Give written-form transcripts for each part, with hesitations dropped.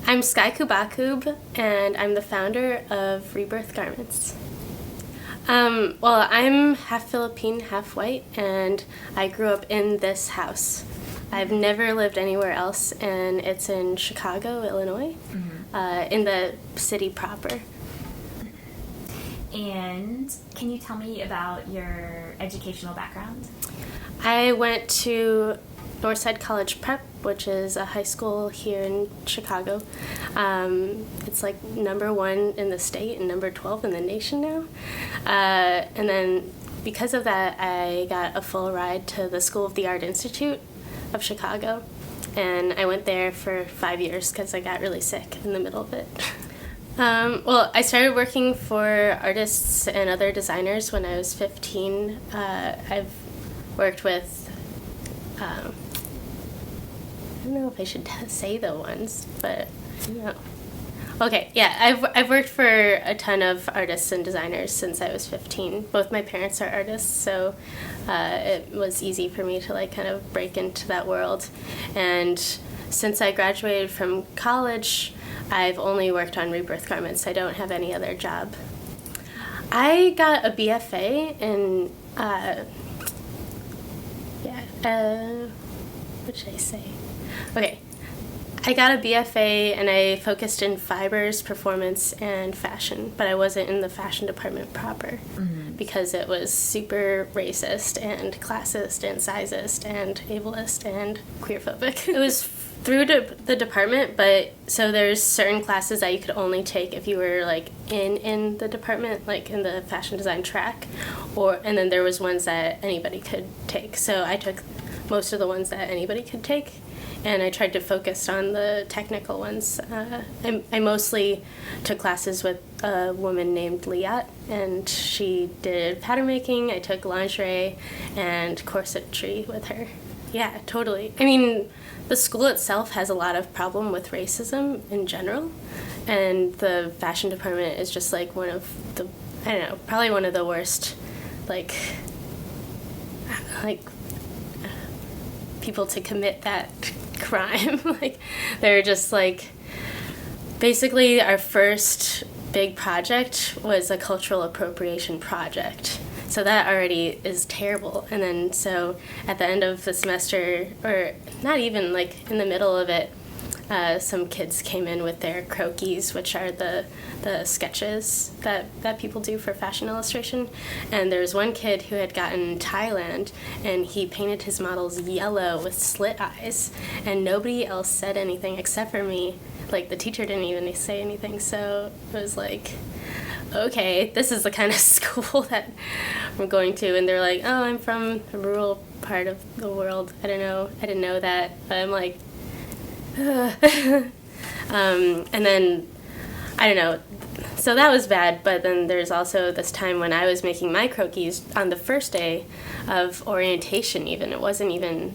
I'm Sky Cubacub, and I'm the founder of Rebirth Garments. Well, I'm half Philippine, half white, and I grew up in this house. I've never lived anywhere else, and it's in Chicago, Illinois, in the city proper. And can you tell me about your educational background? I went to Northside College Prep, which is a high school here in Chicago. It's like number 1 in the state and number 12 in the nation now. And then because of that, I got a full ride to the School of the Art Institute of Chicago. And I went there for 5 years because I got really sick in the middle of it. Well, I started working for artists and other designers when I was 15. I've worked with I don't know if I should say the ones, but no. Okay, yeah, I've worked for a ton of artists and designers since I was 15. Both my parents are artists, so it was easy for me to kind of break into that world. And since I graduated from college, I've only worked on Rebirth Garments. I don't have any other job. I got a BFA in what should I say? Okay, I got a BFA and I focused in fibers, performance, and fashion, but I wasn't in the fashion department proper because it was super racist and classist and sizist and ableist and queerphobic. It was through the department, but so there's certain classes that you could only take if you were in the department, like in the fashion design track, and then there was ones that anybody could take. So I took most of the ones that anybody could take, and I tried to focus on the technical ones. I mostly took classes with a woman named Liat, and she did pattern making. I took lingerie and corsetry with her. Yeah, totally. I mean, the school itself has a lot of problem with racism in general, and the fashion department is just one of the, I don't know, probably one of the worst, people to commit that crime. They're just basically our first big project was a cultural appropriation project. So that already is terrible. And then so at the end of the semester, or not even in the middle of it, some kids came in with their croquis, which are the sketches that people do for fashion illustration. And there was one kid who had gotten Thailand, and he painted his models yellow with slit eyes, and nobody else said anything except for me. The teacher didn't even say anything, so it was okay, this is the kind of school that I'm going to. And they're like, oh, I'm from a rural part of the world. I didn't know that. But I'm like, ugh. And then, I don't know. So that was bad, but then there's also this time when I was making my croquis on the first day of orientation even. It wasn't even,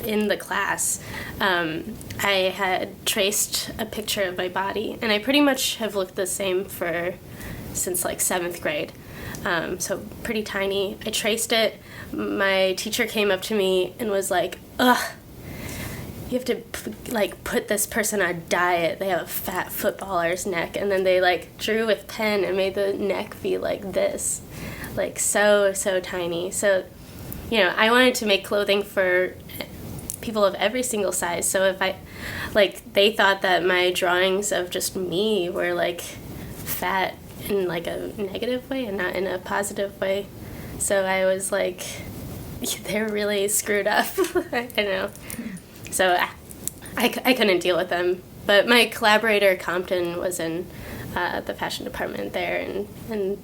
in the class. I had traced a picture of my body, and I pretty much have looked the same since 7th grade. So pretty tiny. I traced it. My teacher came up to me and was like, ugh, you have to put this person on a diet. They have a fat footballer's neck. And then they drew with pen and made the neck be like this, so tiny. So, I wanted to make clothing for people of every single size. So if they thought that my drawings of just me were fat in a negative way and not in a positive way. So I was they're really screwed up. I don't know. So I couldn't deal with them. But my collaborator Compton was in the fashion department there, and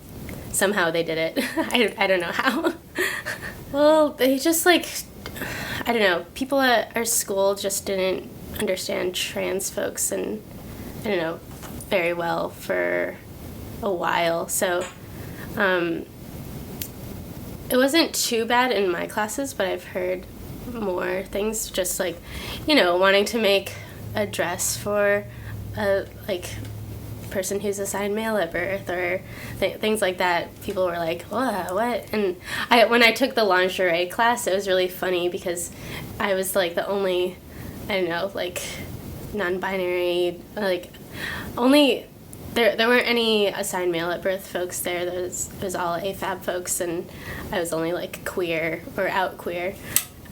somehow they did it. I don't know how. Well, they just I don't know, people at our school just didn't understand trans folks and very well for a while. So it wasn't too bad in my classes, but I've heard more things just wanting to make a dress for a person who's assigned male at birth or things like that. People were like, what? And when I took the lingerie class, it was really funny because I was the only, I don't know, non-binary, like, only, there weren't any assigned male at birth folks there. It was all AFAB folks, and I was only, like, queer or out queer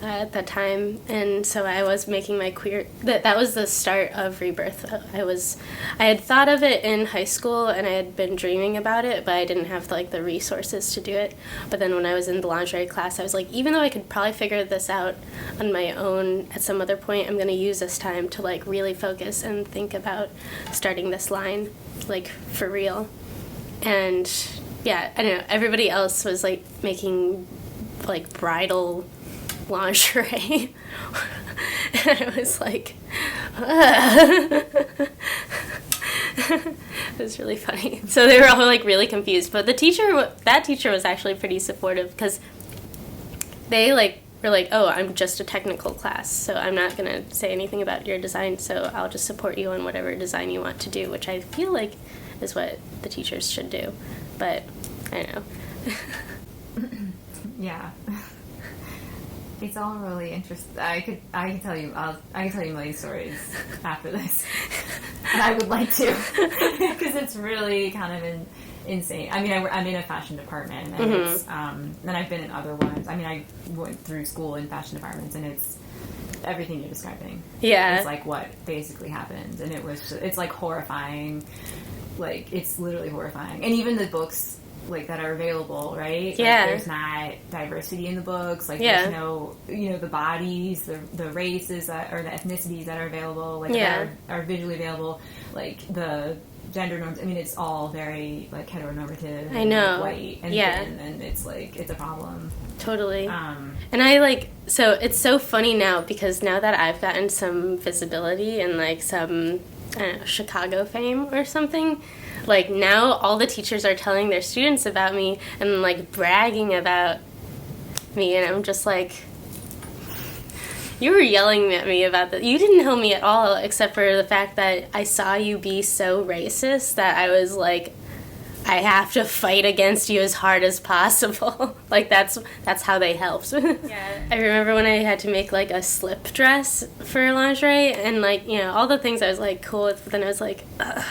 at that time, and so I was making my queer, that was the start of Rebirth. I had thought of it in high school, and I had been dreaming about it, but I didn't have, like, the resources to do it. But then when I was in the lingerie class, I was like, even though I could probably figure this out on my own at some other point, I'm going to use this time to, like, really focus and think about starting this line, like, for real. And yeah, I don't know, everybody else was, like, making, like, bridal lingerie. And I was like, it was really funny. So they were all, like, really confused. But that teacher was actually pretty supportive, because they, like, were like, oh, I'm just a technical class, so I'm not going to say anything about your design, so I'll just support you on whatever design you want to do, which I feel like is what the teachers should do. But I don't know. Yeah. It's all really interesting. I can tell you a million stories after this, and I would like to, because it's really kind of insane. I mean, I'm in a fashion department, and it's and I've been in other ones. I mean, I went through school in fashion departments, and it's everything you're describing. Yeah, it's like what basically happened, and it's like horrifying. Like, it's literally horrifying, and even the books, like, that are available, right? Yeah. Like, there's not diversity in the books. Like, there's no, the bodies, the races or the ethnicities that are available, like, that are visually available, like, the gender norms. I mean, it's all very, like, heteronormative and, I know. like, white and thin, and it's, like, it's a problem. Totally. And I, like, so it's so funny now, because now that I've gotten some visibility and, like, some, I don't know, Chicago fame or something, like, now all the teachers are telling their students about me and, like, bragging about me, and I'm just like, you were yelling at me about that. You didn't know me at all, except for the fact that I saw you be so racist that I was like, I have to fight against you as hard as possible. Like, that's how they helped. Yeah. I remember when I had to make, like, a slip dress for lingerie, and, like, all the things I was, like, cool with, but then I was like, I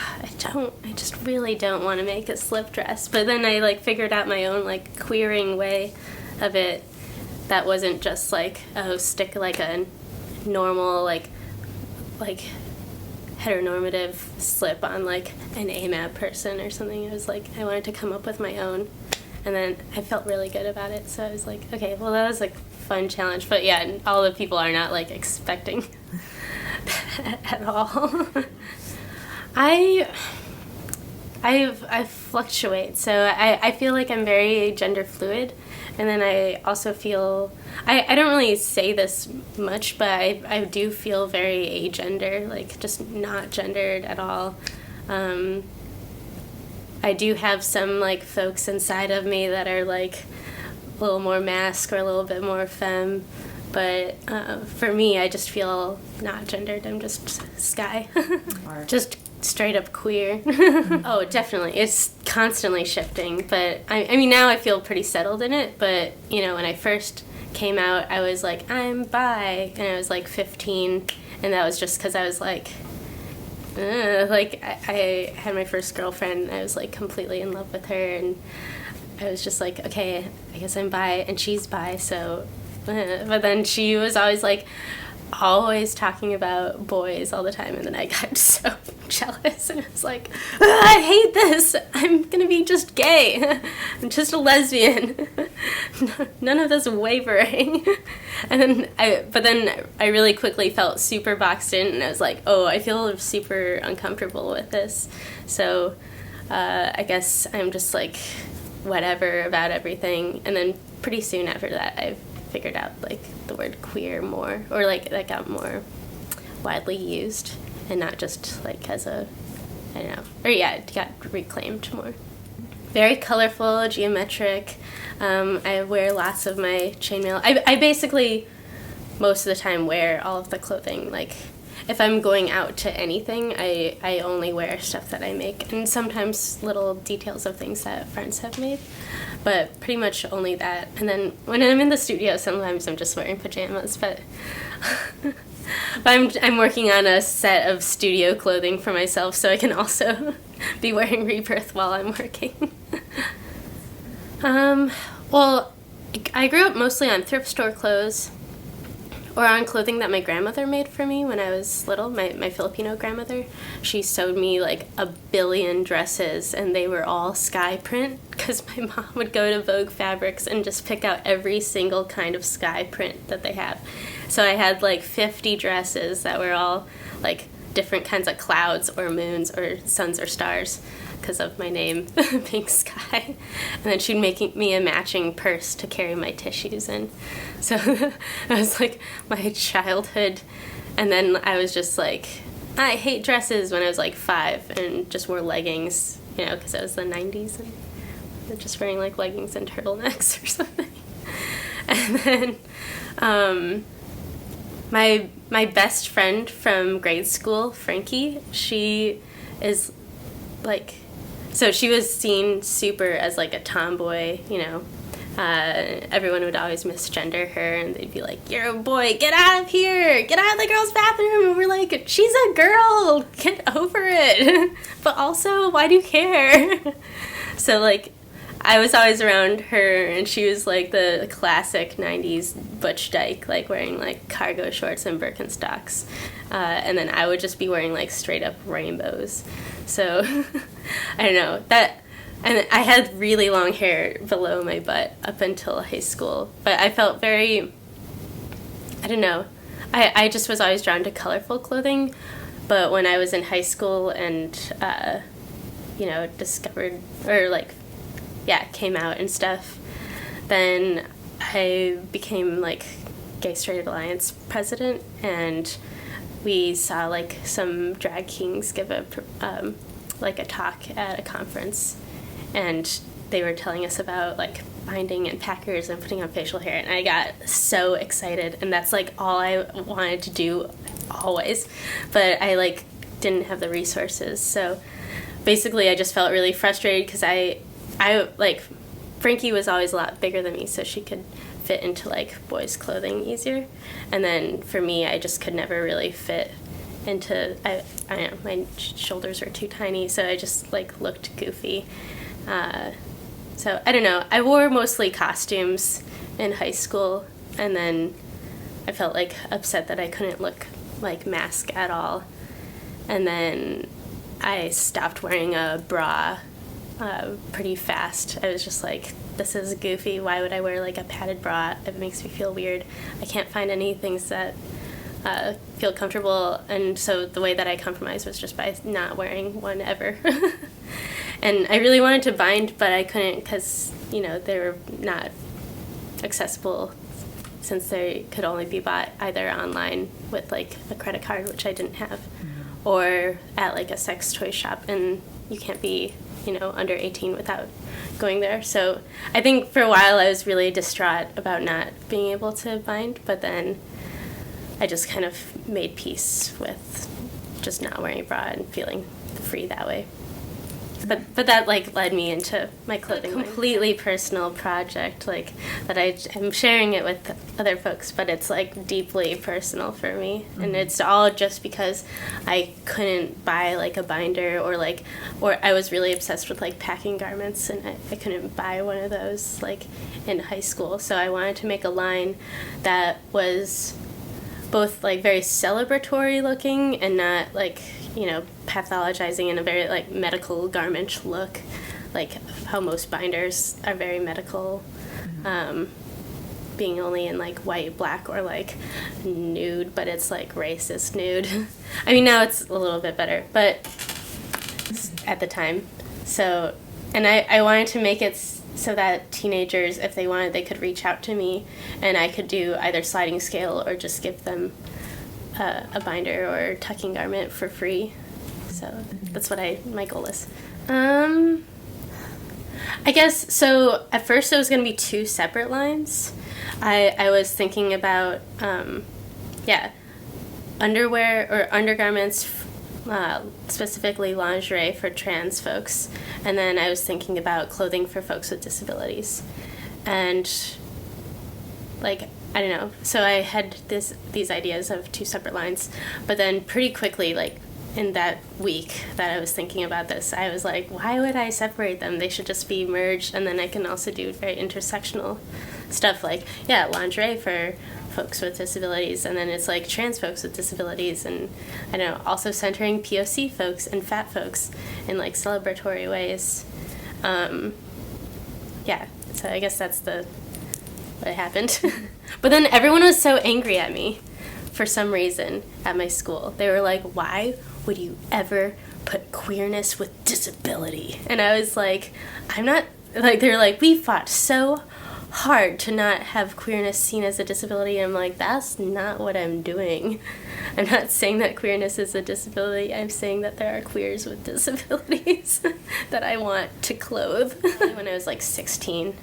just really don't want to make a slip dress. But then I, like, figured out my own, like, queering way of it that wasn't just, like, stick, like, a normal, like heteronormative slip on, like, an AMAB person or something. I was like, I wanted to come up with my own, and then I felt really good about it, so I was like, okay, well, that was a fun challenge. But yeah, all the people are not, like, expecting that at all. I fluctuate, so I feel like I'm very gender fluid, and then I also feel, I don't really say this much, but I do feel very agender, like, just not gendered at all. I do have some, like, folks inside of me that are, like, a little more masc or a little bit more femme, but for me, I just feel not gendered. I'm just sky. Just straight up queer. Oh, definitely. It's constantly shifting, but I mean, now I feel pretty settled in it, but, when I first came out, I was like, I'm bi, and I was, like, 15, and that was just because I was like, I had my first girlfriend, and I was, like, completely in love with her, and I was just like, okay, I guess I'm bi, and she's bi, so, but then she was always, like, always talking about boys all the time, and then I got so jealous, and I was like, I hate this, I'm gonna be just gay, I'm just a lesbian, none of this wavering. And then I really quickly felt super boxed in, and I was like, oh, I feel super uncomfortable with this, so I guess I'm just, like, whatever about everything. And then pretty soon after that, I figured out, like, the word queer more, or, like, that got more widely used, and not just, like, as a, I don't know, or yeah, it got reclaimed more. Very colorful, geometric. I wear lots of my chainmail. I basically, most of the time, wear all of the clothing. Like, if I'm going out to anything, I only wear stuff that I make, and sometimes little details of things that friends have made, but pretty much only that. And then when I'm in the studio, sometimes I'm just wearing pajamas, but But I'm working on a set of studio clothing for myself, so I can also be wearing Rebirth while I'm working. Well, I grew up mostly on thrift store clothes, or on clothing that my grandmother made for me when I was little. My Filipino grandmother, she sewed me like a billion dresses, and they were all sky print, because my mom would go to Vogue Fabrics and just pick out every single kind of sky print that they have. So I had like 50 dresses that were all like different kinds of clouds or moons or suns or stars, because of my name being Sky. And then she'd make me a matching purse to carry my tissues in. So that was like my childhood. And then I was just like, I hate dresses when I was like 5, and just wore leggings, you know, because it was the 90s, and just wearing like leggings and turtlenecks or something. And then my best friend from grade school, Frankie, she is like, so she was seen super as like a tomboy, you know. Everyone would always misgender her, and they'd be like, "You're a boy, get out of here, get out of the girls' bathroom." And we're like, "She's a girl, get over it." But also, why do you care? So like, I was always around her, and she was like the classic 90s butch dyke, like wearing like cargo shorts and Birkenstocks. And then I would just be wearing like straight up rainbows. So I don't know that. And I had really long hair below my butt up until high school. But I felt very, I don't know. I just was always drawn to colorful clothing. But when I was in high school and, you know, discovered, or like, yeah, came out and stuff, then I became like Gay Straight Alliance president. And we saw like some drag kings give a talk at a conference. And they were telling us about like binding and packers and putting on facial hair, and I got so excited, and that's like all I wanted to do always, but I like didn't have the resources. So basically I just felt really frustrated because I like, Frankie was always a lot bigger than me, so she could fit into like boys' clothing easier, and then for me I just could never really fit into, I don't know, my shoulders were too tiny, so I just like looked goofy. So I don't know, I wore mostly costumes in high school, and then I felt like upset that I couldn't look like mask at all, and then I stopped wearing a bra pretty fast. I was just like, this is goofy, why would I wear like a padded bra? It makes me feel weird. I can't find any things that feel comfortable, and so the way that I compromised was just by not wearing one ever. And I really wanted to bind, but I couldn't because, you know, they were not accessible, since they could only be bought either online with like a credit card, which I didn't have, or at like a sex toy shop, and you can't be, you know, under 18 without going there. So I think for a while I was really distraught about not being able to bind, but then I just kind of made peace with just not wearing a bra and feeling free that way. But that like led me into my clothing line. Completely personal project, like that I'm sharing it with other folks, but it's like deeply personal for me, and it's all just because I couldn't buy like a binder, or I was really obsessed with like packing garments, and I couldn't buy one of those like in high school. So I wanted to make a line that was both like very celebratory looking and not like, you know, pathologizing in a very like medical garment look, like how most binders are very medical, being only in like white, black, or like nude, but it's like racist nude. I mean, now it's a little bit better, but at the time. So, and I wanted to make it so that teenagers, if they wanted, they could reach out to me, and I could do either sliding scale or just give them a binder or tucking garment for free. So that's what my goal is. I guess, so at first it was going to be 2 separate lines. I was thinking about, underwear or undergarments, specifically lingerie for trans folks. And then I was thinking about clothing for folks with disabilities. And like, I don't know. So I had these ideas of 2 separate lines, but then pretty quickly, like in that week that I was thinking about this, I was like, why would I separate them? They should just be merged, and then I can also do very intersectional stuff like, lingerie for folks with disabilities, and then it's like trans folks with disabilities, and I don't know, also centering POC folks and fat folks in like celebratory ways. So I guess that's what happened. But then everyone was so angry at me for some reason at my school. They were like, why would you ever put queerness with disability? And I was like, I'm not, like, they were like, we fought so hard to not have queerness seen as a disability. I'm like, that's not what I'm doing. I'm not saying that queerness is a disability. I'm saying that there are queers with disabilities that I want to clothe. When I was like 16,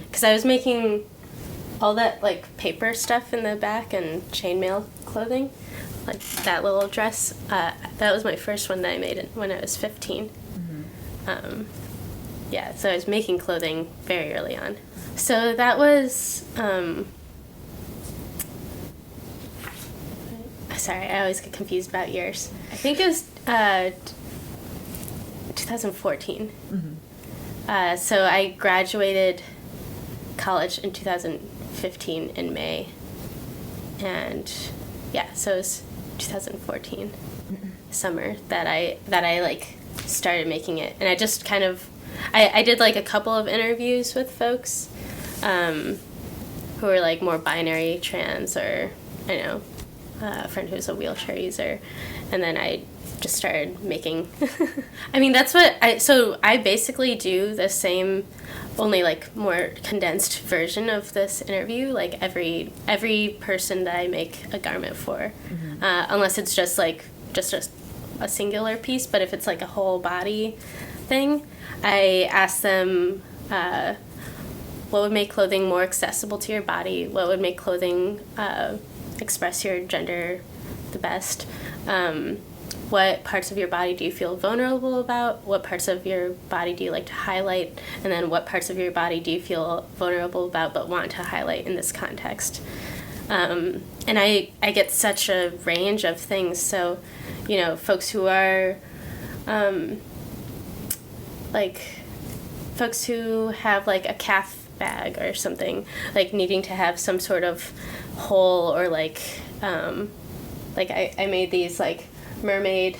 because I was making all that like paper stuff in the back and chainmail clothing, like that little dress. That was my first one that I made when I was 15. So I was making clothing very early on. So that was, sorry, I always get confused about years. I think it was 2014. So I graduated college in 2015 in May. And so it was 2014 summer that I like started making it. And I just kind of, I did like a couple of interviews with folks who were like more binary trans, or I know a friend who's a wheelchair user, and then I just started making. I mean, that's what I basically do the same, only like more condensed version of this interview, like every person that I make a garment for, unless it's just a singular piece. But if it's like a whole body thing, I ask them what would make clothing more accessible to your body, what would make clothing express your gender the best, what parts of your body do you feel vulnerable about, what parts of your body do you like to highlight, and then what parts of your body do you feel vulnerable about but want to highlight in this context. And I get such a range of things. So, folks who are folks who have like a calf bag or something, like needing to have some sort of hole, or like I made these like mermaid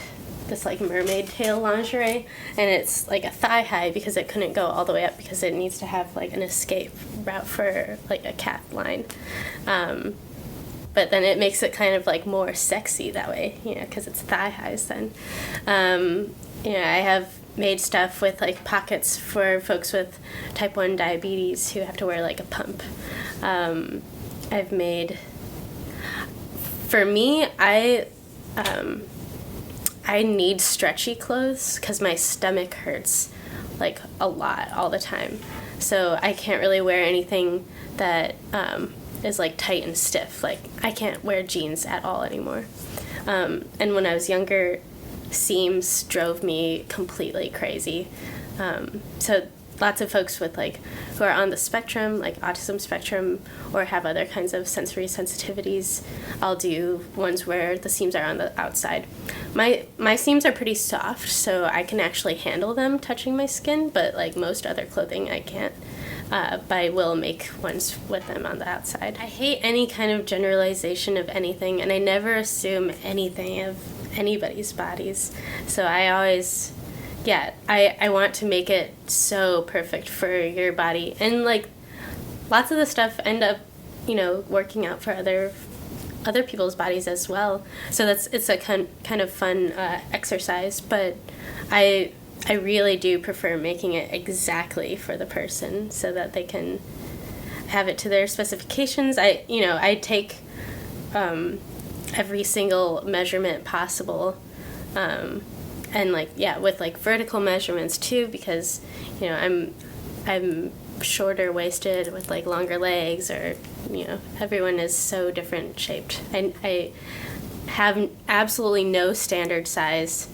tail lingerie, and it's like a thigh high because it couldn't go all the way up because it needs to have like an escape route for like a calf line. But then it makes it kind of like more sexy that way, because it's thigh highs then. I have made stuff with like pockets for folks with type 1 diabetes who have to wear like a pump. I've made, for me, I need stretchy clothes because my stomach hurts like a lot all the time. So I can't really wear anything that is like tight and stiff. Like I can't wear jeans at all anymore. And when I was younger, seams drove me completely crazy. So lots of folks with like who are on the spectrum, like autism spectrum, or have other kinds of sensory sensitivities, I'll do ones where the seams are on the outside. My seams are pretty soft, so I can actually handle them touching my skin, but like most other clothing I can't. But I will make ones with them on the outside. I hate any kind of generalization of anything, and I never assume anything of anybody's bodies. So I always, I want to make it so perfect for your body. And like lots of the stuff end up, working out for other people's bodies as well. So it's a kind of fun exercise, but I really do prefer making it exactly for the person so that they can have it to their specifications. I take every single measurement possible, and with like vertical measurements too, because I'm shorter waisted with like longer legs, or everyone is so different shaped. I have absolutely no standard size.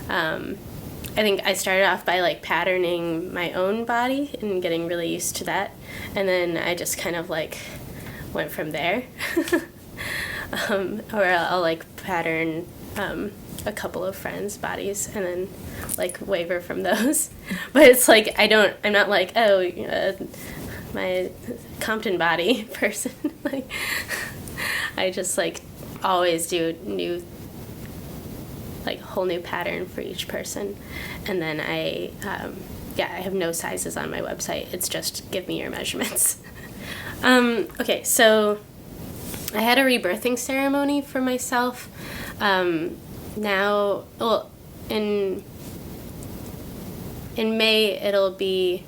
I think I started off by like patterning my own body and getting really used to that, and then I just kind of like went from there. Or I'll like pattern a couple of friends' bodies and then like waver from those. But it's like I'm not like, my Compton body person. Like, I just like always do new, like whole new pattern for each person, and then I have no sizes on my website. It's just give me your measurements. Okay, so I had a rebirthing ceremony for myself. Now, well, in May it'll be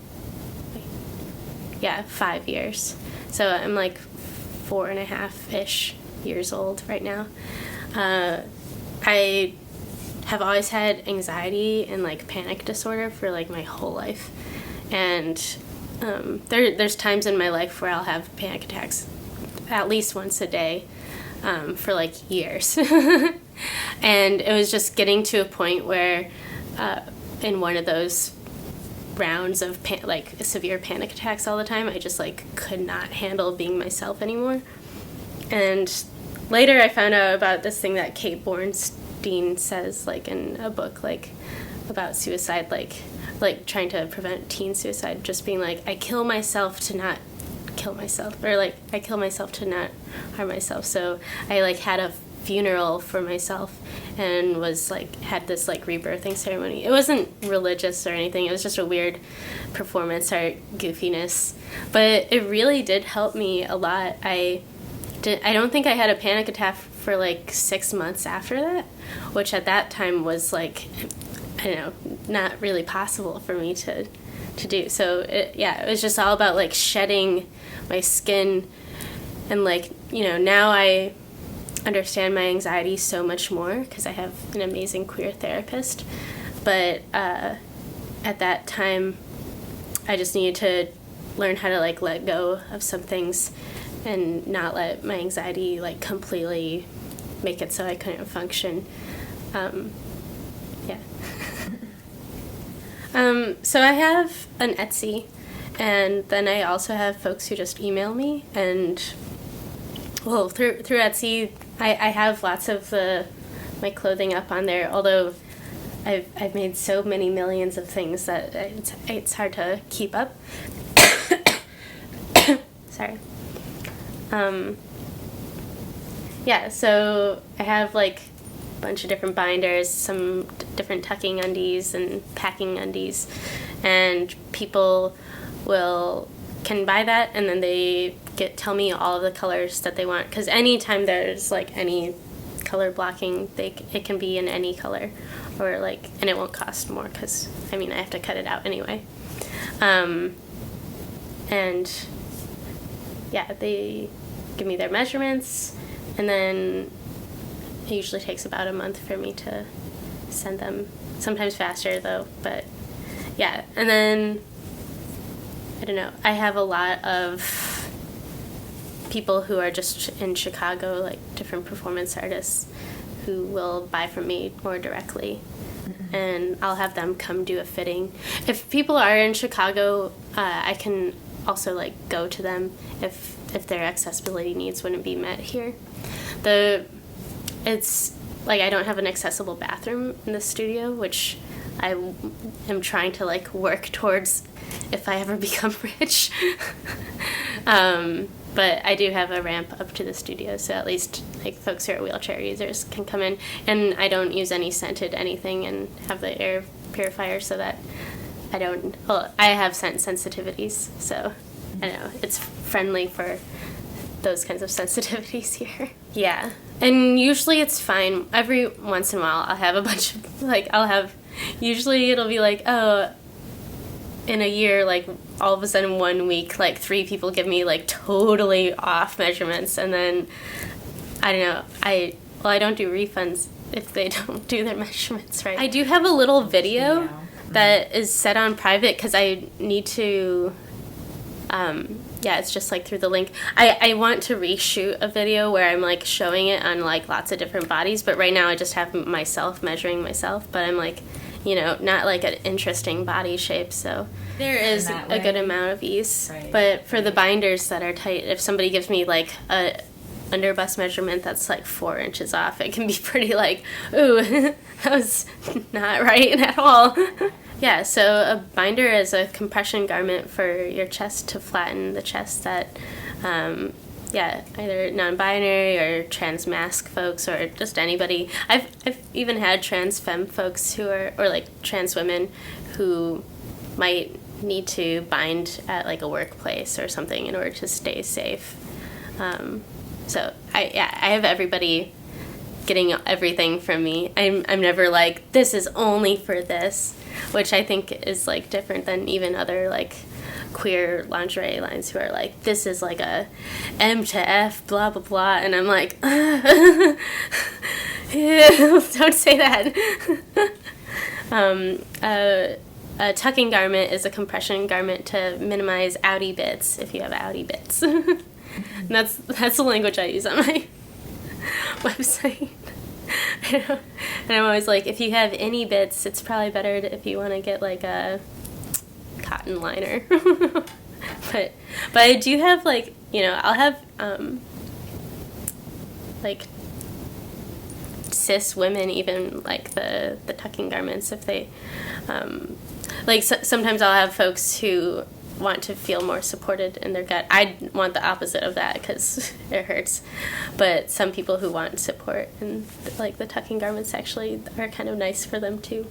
5 years. So I'm like 4.5-ish years old right now. I have always had anxiety and like panic disorder for like my whole life, and there's times in my life where I'll have panic attacks at least once a day for like years. And it was just getting to a point where in one of those rounds of severe panic attacks all the time, I just like could not handle being myself anymore. And later I found out about this thing that Kate Bornstein says like in a book like about suicide, like trying to prevent teen suicide, just being like, I kill myself to not kill myself, or like I kill myself to not harm myself. So I like had a funeral for myself and was like had this like rebirthing ceremony. It wasn't religious or anything, it was just a weird performance art goofiness, but it really did help me a lot. I don't think I had a panic attack for like 6 months after that, which at that time was like, I don't know, not really possible for me to do. So it was just all about like shedding my skin, and like, you know, now I understand my anxiety so much more because I have an amazing queer therapist. But at that time, I just needed to learn how to like let go of some things and not let my anxiety like completely make it so I couldn't function. So I have an Etsy, and then I also have folks who just email me, and well, through Etsy, I have lots of my clothing up on there, although I've made so many millions of things that it's hard to keep up. Sorry. So I have like a bunch of different binders, some different tucking undies and packing undies, and people can buy that, and then they tell me all of the colors that they want, because anytime there's like any color blocking, it can be in any color, or like, and it won't cost more because I mean I have to cut it out anyway. And they give me their measurements, and then it usually takes about a month for me to send them. Sometimes faster though, but yeah. And then I don't know, I have a lot of people who are just in Chicago, like different performance artists who will buy from me more directly. Mm-hmm. And I'll have them come do a fitting. If people are in Chicago, I can also like go to them if their accessibility needs wouldn't be met here. It's like I don't have an accessible bathroom in the studio, which I am trying to like work towards if I ever become rich. But I do have a ramp up to the studio, so at least like folks who are wheelchair users can come in. And I don't use any scented anything, and have the air purifier so that I have scent sensitivities, so I don't know, it's friendly for those kinds of sensitivities here. Yeah, and usually it's fine. Every once in a while I'll have a bunch of, usually it'll be like, oh, in a year, like all of a sudden 1 week, like 3 people give me like totally off measurements, and then I don't know, I don't do refunds if they don't do their measurements right. I do have a little video that is set on private because I need to yeah, it's just like through the link. I want to reshoot a video where I'm like showing it on like lots of different bodies, but right now I just have myself measuring myself, but I'm like, you know, not like an interesting body shape, so there is a good amount of ease. Right. But for the binders that are tight, if somebody gives me like a under bust measurement that's like 4 inches off, it can be pretty like, ooh, that was not right at all. Yeah, so a binder is a compression garment for your chest to flatten the chest that, either non-binary or trans masc folks or just anybody. I've even had trans femme folks who are, or like trans women who might need to bind at like a workplace or something in order to stay safe. So I have everybody getting everything from me. I'm never like, this is only for this, which I think is like different than even other like queer lingerie lines who are like, this is like a M to F blah blah blah, and I'm like, ew, don't say that. A tucking garment is a compression garment to minimize outie bits if you have outie bits. And that's the language I use on my website. And I'm always like, if you have any bits, it's probably better if you want to get like a cotton liner. but I do have like, you know, I'll have like cis women even like the tucking garments if they like sometimes I'll have folks who want to feel more supported in their gut. I want the opposite of that because it hurts, but some people who want support and like the tucking garments actually are kind of nice for them too.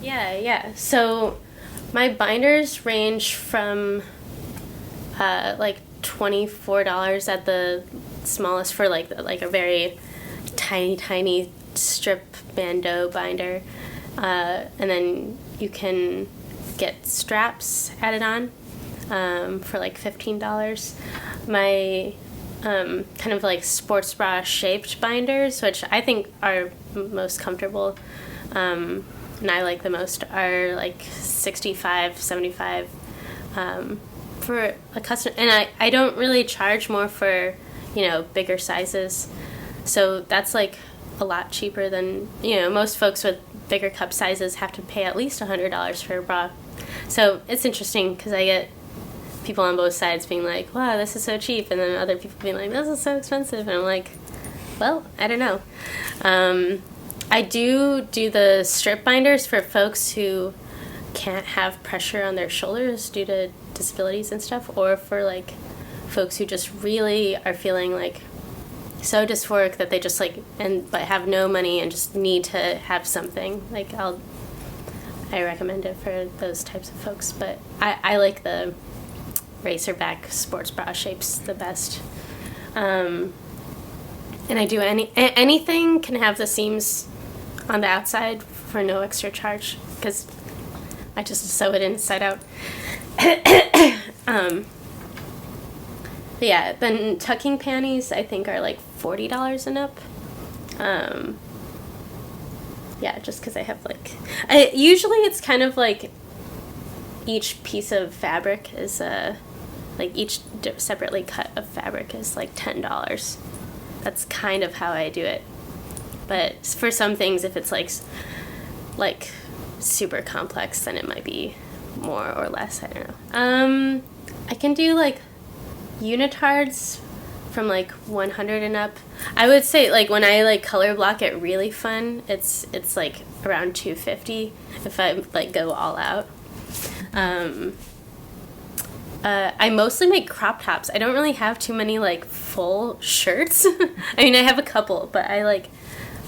Yeah. So my binders range from like $24 at the smallest for like a very tiny strip bandeau binder, and then you can get straps added on for like $15. My kind of like sports bra shaped binders, which I think are most comfortable and I like the most, are like $65, $75 for a custom. And I don't really charge more for, you know, bigger sizes, so that's like a lot cheaper than, you know, most folks with bigger cup sizes have to pay at least $100 for a bra. So it's interesting because I get people on both sides being like, wow, this is so cheap, and then other people being like, this is so expensive, and I'm like, well, I don't know. I do the strip binders for folks who can't have pressure on their shoulders due to disabilities and stuff, or for like folks who just really are feeling like so dysphoric that they just like but have no money and just need to have something. Like I recommend it for those types of folks, but I like the racerback sports bra shapes the best. And I do anything can have the seams on the outside for no extra charge because I just sew it inside out. Yeah, then tucking panties I think are like $40 and up. Yeah, just because I have like, usually it's kind of like each piece of fabric is like each separately cut of fabric is like $10. That's kind of how I do it. But for some things, if it's like super complex, then it might be more or less. I don't know. I can do like unitards from like 100 and up. I would say like when I like color block it really fun, it's like around 250 if I like go all out. I mostly make crop tops. I don't really have too many like full shirts. I mean, I have a couple, but I like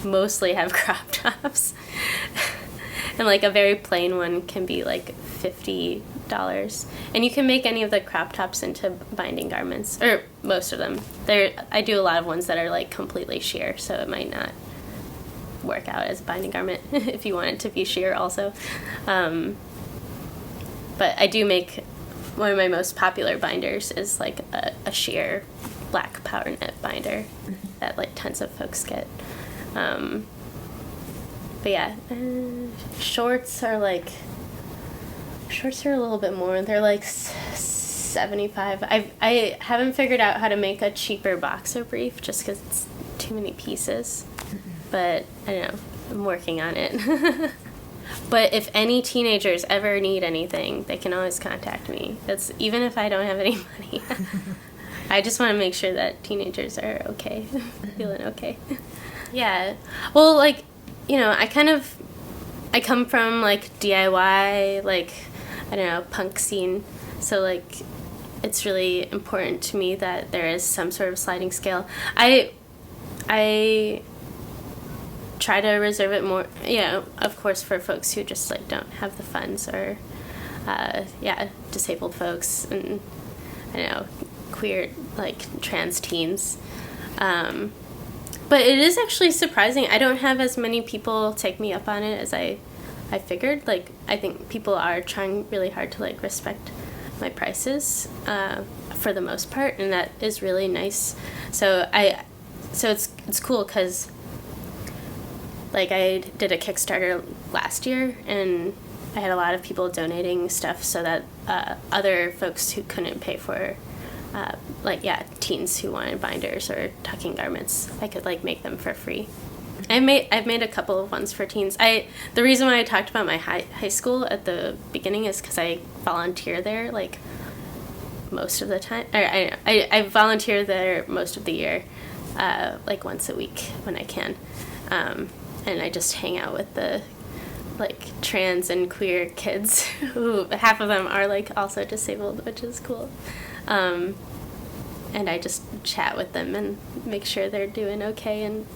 mostly have crop tops. And like a very plain one can be like $50. And you can make any of the crop tops into binding garments, or most of them. I do a lot of ones that are like completely sheer, so it might not work out as a binding garment if you want it to be sheer also. But I do make, one of my most popular binders is like a sheer black power knit binder that like tons of folks get. But yeah, shorts are like Shorts are a little bit more. They're like 75. I haven't figured out how to make a cheaper boxer brief just because it's too many pieces. But I don't know. I'm working on it. But if any teenagers ever need anything, they can always contact me. That's even if I don't have any money. I just want to make sure that teenagers are okay, feeling okay. Yeah. Well, like, you know, I come from like DIY, like, I don't know, punk scene. So like, it's really important to me that there is some sort of sliding scale. I try to reserve it more, you know, of course, for folks who just like don't have the funds, or disabled folks, and I don't know, queer, like trans teens. But it is actually surprising. I don't have as many people take me up on it as I figured. Like, I think people are trying really hard to like respect my prices for the most part, and that is really nice. So it's cool because like I did a Kickstarter last year, and I had a lot of people donating stuff so that other folks who couldn't pay for teens who wanted binders or tucking garments, I could like make them for free. I've made a couple of ones for teens. The reason why I talked about my high school at the beginning is because I volunteer there like most of the time. Or I volunteer there most of the year, like once a week when I can, and I just hang out with the like trans and queer kids who half of them are like also disabled, which is cool. And I just chat with them and make sure they're doing okay, and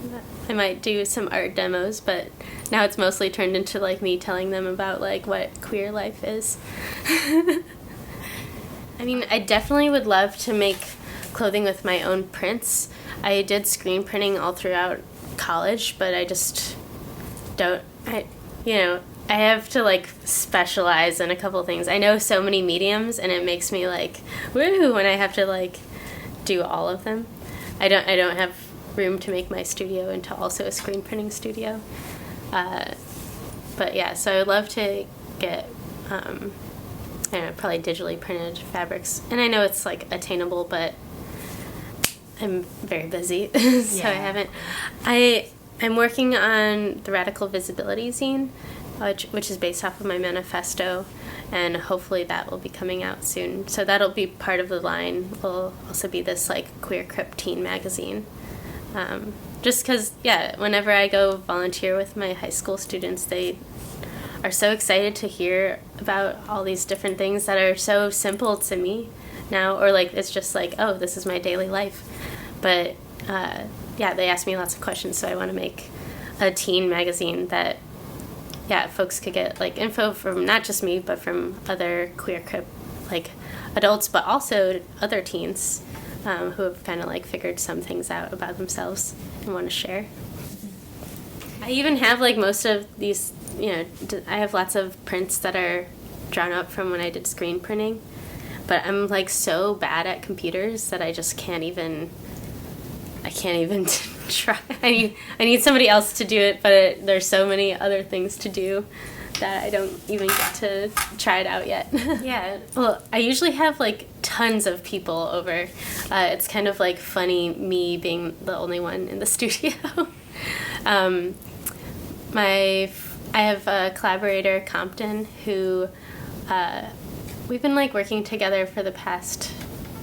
I might do some art demos, but now it's mostly turned into like me telling them about like what queer life is. I mean, I definitely would love to make clothing with my own prints. I did screen printing all throughout college, but I just don't, I have to like specialize in a couple things. I know so many mediums, and it makes me like woohoo when I have to like do all of them. I don't have room to make my studio into also a screen printing studio. But yeah, so I would love to get probably digitally printed fabrics. And I know it's like attainable, but I'm very busy, so yeah. I haven't. I'm working on the Radical Visibility zine, which is based off of my manifesto, and hopefully that will be coming out soon. So that'll be part of the line. Will also be this like queer crypt teen magazine. Just because, yeah, whenever I go volunteer with my high school students, they are so excited to hear about all these different things that are so simple to me now, or like it's just like, oh, this is my daily life. But yeah, they ask me lots of questions, so I want to make a teen magazine that, yeah, folks could get like info from not just me, but from other queer crypt like adults, but also other teens who have kind of like figured some things out about themselves and want to share. I even have like most of these, I have lots of prints that are drawn up from when I did screen printing, but I'm like so bad at computers that I just can't even try. I need somebody else to do it, but there's so many other things to do that I don't even get to try it out yet. Yeah. Well, I usually have like tons of people over. It's kind of like funny me being the only one in the studio. I have a collaborator, Compton, who we've been like working together for the past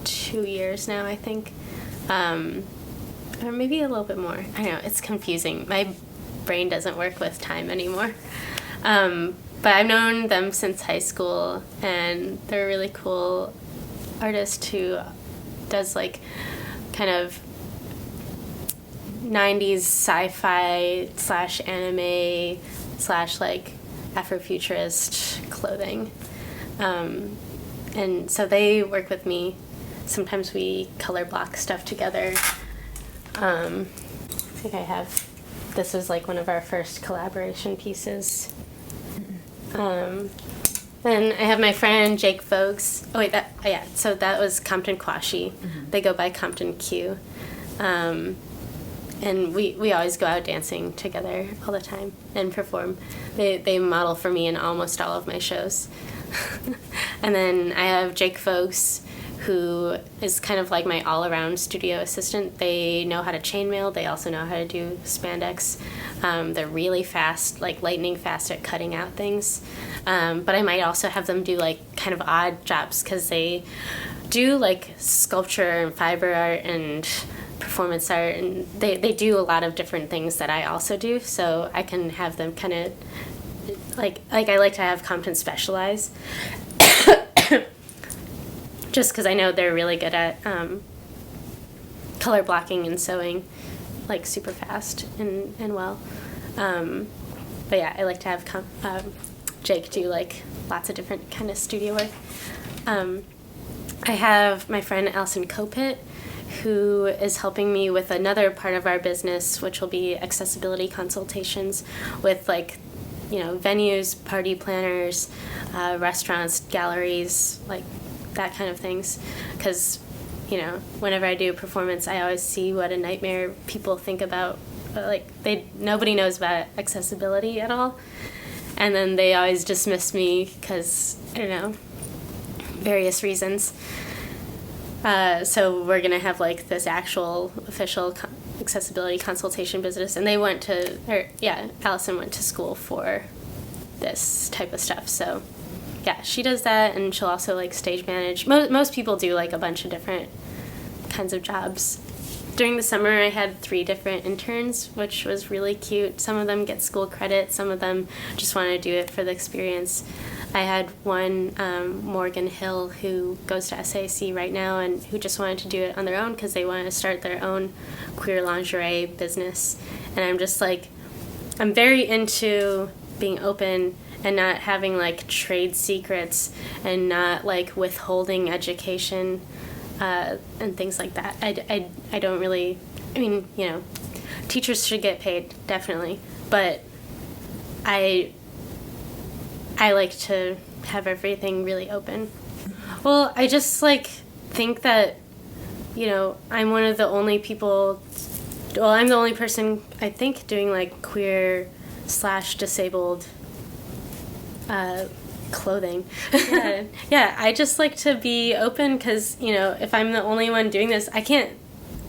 2 years now, I think. Or maybe a little bit more. I don't know, it's confusing. My brain doesn't work with time anymore. But I've known them since high school, and they're a really cool artist who does like kind of 90s sci-fi / anime / like Afrofuturist clothing. And so they work with me. Sometimes we color block stuff together. I think I have, this is like one of our first collaboration pieces. Then I have my friend Jake Vogues. Oh wait, so that was Compton Kwashi. Mm-hmm. They go by Compton Q. and we always go out dancing together all the time and perform. They model for me in almost all of my shows. And then I have Jake Folks, who is kind of like my all-around studio assistant. They know how to chainmail. They also know how to do spandex. They're really fast, like lightning fast at cutting out things. But I might also have them do like kind of odd jobs because they do like sculpture and fiber art and performance art, and they do a lot of different things that I also do. So I can have them kind of like I like to have Compton specialize. Just because I know they're really good at color blocking and sewing, like super fast and well. But yeah, I like to have Jake do like lots of different kind of studio work. I have my friend Allison Kopit, who is helping me with another part of our business, which will be accessibility consultations with like, you know, venues, party planners, restaurants, galleries, like that kind of things. Because, you know, whenever I do a performance, I always see what a nightmare people think about. Like, nobody knows about accessibility at all. And then they always dismiss me because, I don't know, various reasons. So we're going to have, like, this actual official accessibility consultation business. And Allison went to school for this type of stuff. So, yeah, she does that, and she'll also, like, stage manage. Most people do, like, a bunch of different kinds of jobs. During the summer, I had 3 different interns, which was really cute. Some of them get school credit. Some of them just want to do it for the experience. I had one, Morgan Hill, who goes to SAC right now and who just wanted to do it on their own because they wanted to start their own queer lingerie business. And I'm just like, I'm very into being open and not having, like, trade secrets and not, like, withholding education and things like that. I don't really, I mean, you know, teachers should get paid, definitely, but I like to have everything really open. Well, I just, like, think that, you know, I'm one of the only people, well, I'm the only person, I think, doing, like, queer/disabled clothing. Yeah, I just like to be open because, you know, if I'm the only one doing this, I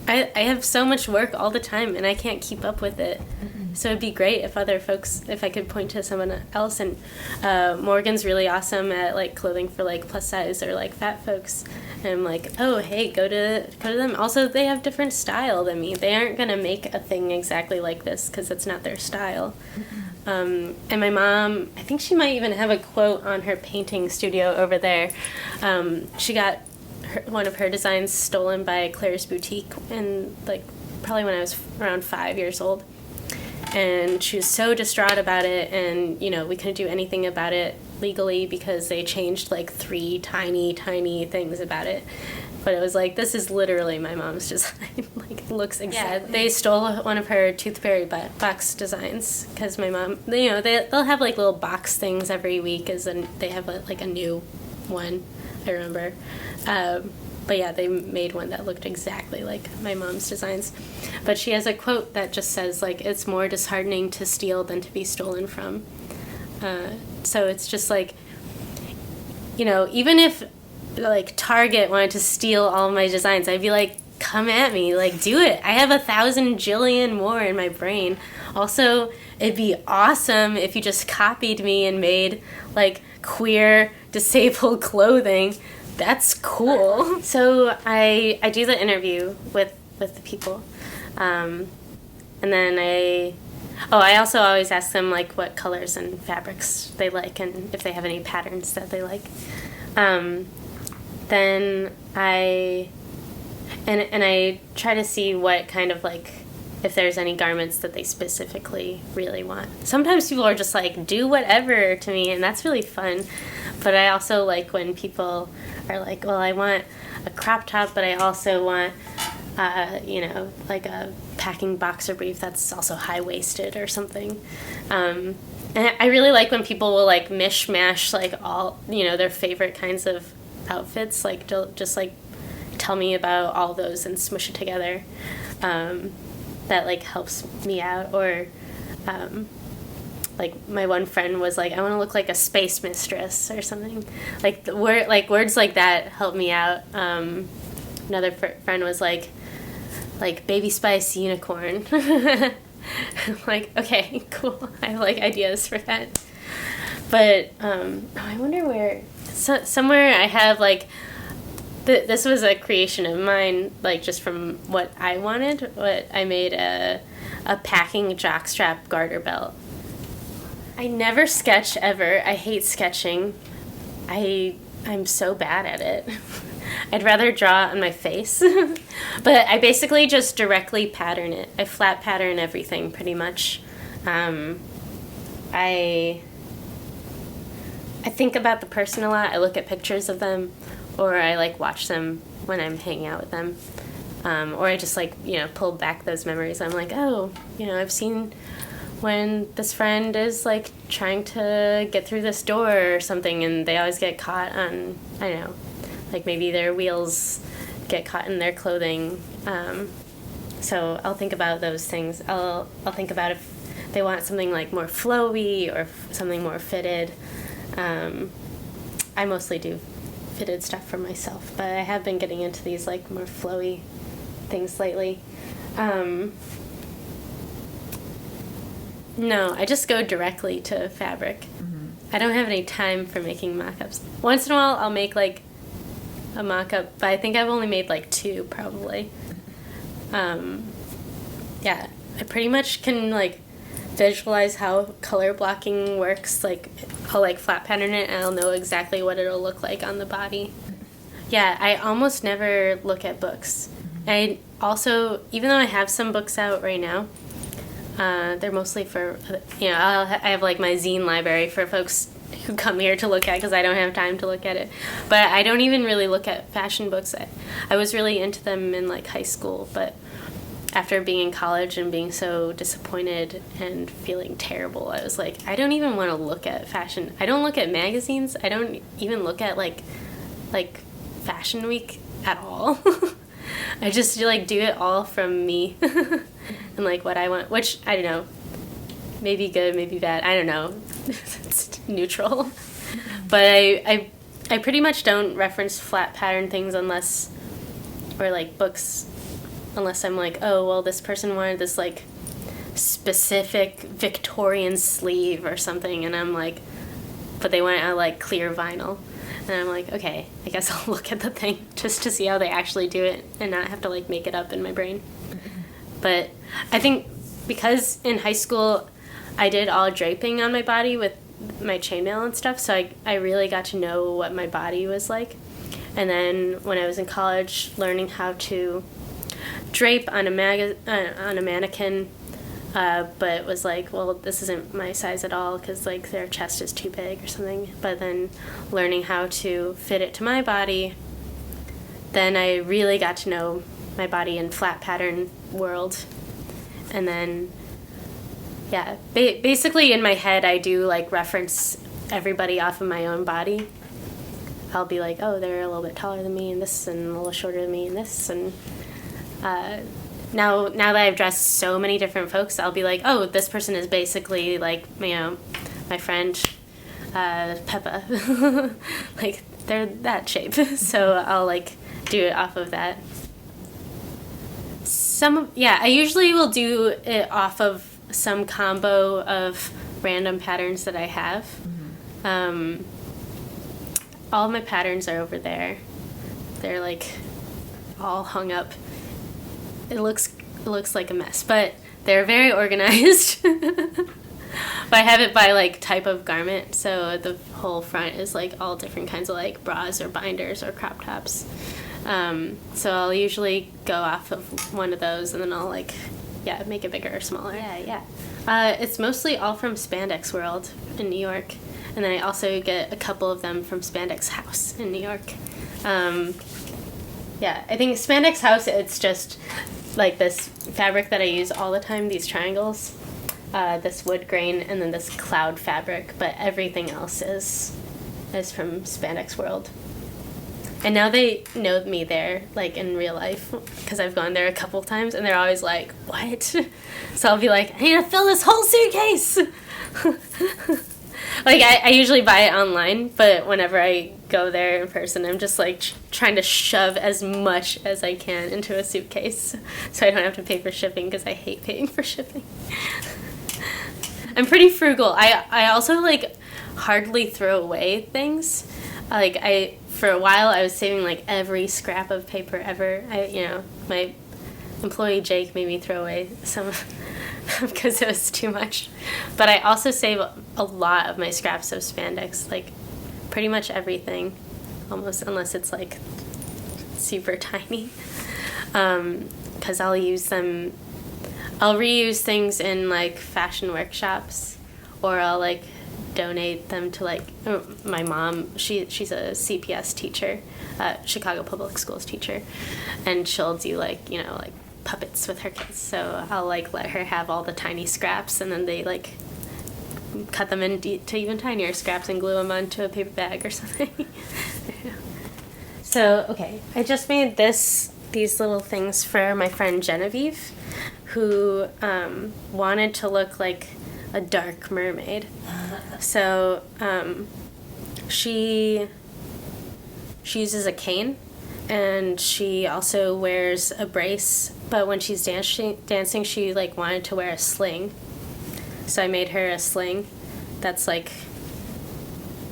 have so much work all the time and I can't keep up with it. So it'd be great if other folks, if I could point to someone else. And Morgan's really awesome at, like, clothing for, like, plus size or, like, fat folks. And I'm like, oh, hey, go to them. Also, they have different style than me. They aren't going to make a thing exactly like this because it's not their style. And my mom, I think she might even have a quote on her painting studio over there. She got one of her designs stolen by Claire's Boutique, and, like, probably when I was around 5 years old. And she was so distraught about it, and, you know, we couldn't do anything about it legally because they changed, like, 3 tiny things about it. But it was like, this is literally my mom's design. Like, it looks exactly. Yeah. They stole one of her toothberry box designs because my mom, you know, they'll have, like, little box things every week, they have, like, a new one, I remember. But yeah, they made one that looked exactly like my mom's designs. But she has a quote that just says, like, it's more disheartening to steal than to be stolen from. So it's just like, you know, even if, like, Target wanted to steal all my designs, I'd be like, come at me, like, do it. I have 1,000 jillion more in my brain. Also, it'd be awesome if you just copied me and made, like, queer disabled clothing. That's cool. So I do the interview with the people. And then I also always ask them, like, what colors and fabrics they like and if they have any patterns that they like. Then I try to see what kind of, like, if there's any garments that they specifically really want. Sometimes people are just like, do whatever to me, and that's really fun. But I also like when people are like, well, I want a crop top, but I also want, you know, like a packing boxer brief that's also high-waisted or something. And I really like when people will, like, mishmash, like, all, you know, their favorite kinds of outfits, like, just, like, tell me about all those and smush it together. that like helps me out, or like my one friend was like, I want to look like a space mistress or something. Like words like that help me out. Another friend was like baby spice unicorn. I'm like, okay, cool. I have like ideas for that. But I wonder where. Somewhere I have like. This was a creation of mine, like just from what I wanted. What I made a packing jockstrap garter belt. I never sketch ever. I hate sketching. I'm so bad at it. I'd rather draw on my face. But I basically just directly pattern it. I flat pattern everything pretty much. I think about the person a lot. I look at pictures of them, or I like watch them when I'm hanging out with them. Or I just like, pull back those memories. I'm like, oh, I've seen when this friend is like trying to get through this door or something, and they always get caught on, I don't know, like maybe their wheels get caught in their clothing. So I'll think about those things. I'll think about if they want something like more flowy or something more fitted. I mostly do fitted stuff for myself, but I have been getting into these like more flowy things lately. No, I just go directly to fabric. Mm-hmm. I don't have any time for making mock-ups. Once in a while I'll make like a mock-up, but I think I've only made like 2 probably. Yeah, I pretty much can like visualize how color blocking works. Like I'll like flat pattern it and I'll know exactly what it'll look like on the body. Yeah, I almost never look at books. I also, even though I have some books out right now, they're mostly for, I have like my zine library for folks who come here to look at because I don't have time to look at it. But I don't even really look at fashion books. I was really into them in like high school, but after being in college and being so disappointed and feeling terrible, I was like, I don't even want to look at fashion. I don't look at magazines. I don't even look at like Fashion Week at all. I just like do it all from me and like what I want, which I don't know, maybe good, maybe bad. I don't know. It's neutral. But I pretty much don't reference flat pattern things unless, or like books, unless I'm like, oh, well, this person wanted this like specific Victorian sleeve or something, and I'm like, but they went out like clear vinyl. And I'm like, okay, I guess I'll look at the thing just to see how they actually do it and not have to like make it up in my brain. But I think because in high school I did all draping on my body with my chainmail and stuff, so I really got to know what my body was like. And then when I was in college, learning how to drape on a mannequin, but it was like, well, this isn't my size at all because like their chest is too big or something. But then learning how to fit it to my body, then I really got to know my body in flat pattern world. And then yeah, basically in my head I do like reference everybody off of my own body. I'll be like, oh, they're a little bit taller than me and this, and a little shorter than me and this, and now that I've dressed so many different folks, I'll be like, oh, this person is basically like, my friend Peppa. Like, they're that shape. So I'll like do it off of that. I usually will do it off of some combo of random patterns that I have. Mm-hmm. All of my patterns are over there. They're like all hung up. It looks like a mess, but they're very organized. But I have it by like type of garment, so the whole front is like all different kinds of like bras or binders or crop tops. So I'll usually go off of one of those, and then I'll like, make it bigger or smaller. It's mostly all from Spandex World in New York, and then I also get a couple of them from Spandex House in New York. I think Spandex House, it's just like this fabric that I use all the time, these triangles, this wood grain, and then this cloud fabric, but everything else is from Spandex World. And now they know me there, like, in real life, because I've gone there a couple times, and they're always like, what? So I'll be like, I need to fill this whole suitcase! Like, I usually buy it online, but whenever I go there in person, I'm just, like, trying to shove as much as I can into a suitcase, so I don't have to pay for shipping, because I hate paying for shipping. I'm pretty frugal. I also, like, hardly throw away things. Like, for a while, I was saving, like, every scrap of paper ever. My employee Jake made me throw away some because it was too much. But I also save a lot of my scraps of spandex, like, pretty much everything, almost, unless it's, like, super tiny. Because I'll use them, I'll reuse things in, like, fashion workshops, or I'll, like, donate them to, like, my mom. She's a CPS teacher, Chicago Public Schools teacher, and she'll do, like, like puppets with her kids, so I'll, like, let her have all the tiny scraps, and then they, like, cut them into even tinier scraps and glue them onto a paper bag or something. So, okay, I just made these little things for my friend Genevieve, who wanted to look like a dark mermaid. So she uses a cane, and she also wears a brace, but when she's dancing she, like, wanted to wear a sling. So I made her a sling that's, like,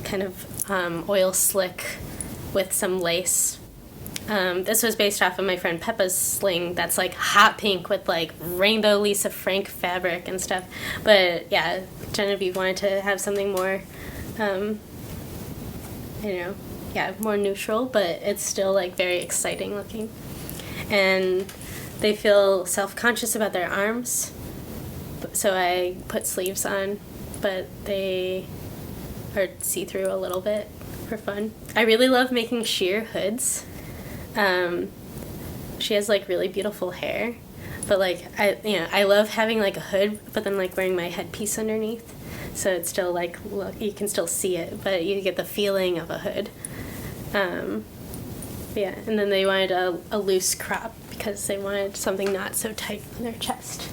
kind of oil slick with some lace. This was based off of my friend Peppa's sling that's, like, hot pink with, like, rainbow Lisa Frank fabric and stuff. But, yeah, Genevieve wanted to have something more, more neutral, but it's still, like, very exciting looking. And they feel self-conscious about their arms, so I put sleeves on, but they are see-through a little bit for fun. I really love making sheer hoods. She has, like, really beautiful hair, but, like, I love having, like, a hood, but then, like, wearing my headpiece underneath, so it's still, like, you can still see it, but you get the feeling of a hood. Yeah, and then they wanted a loose crop because they wanted something not so tight on their chest.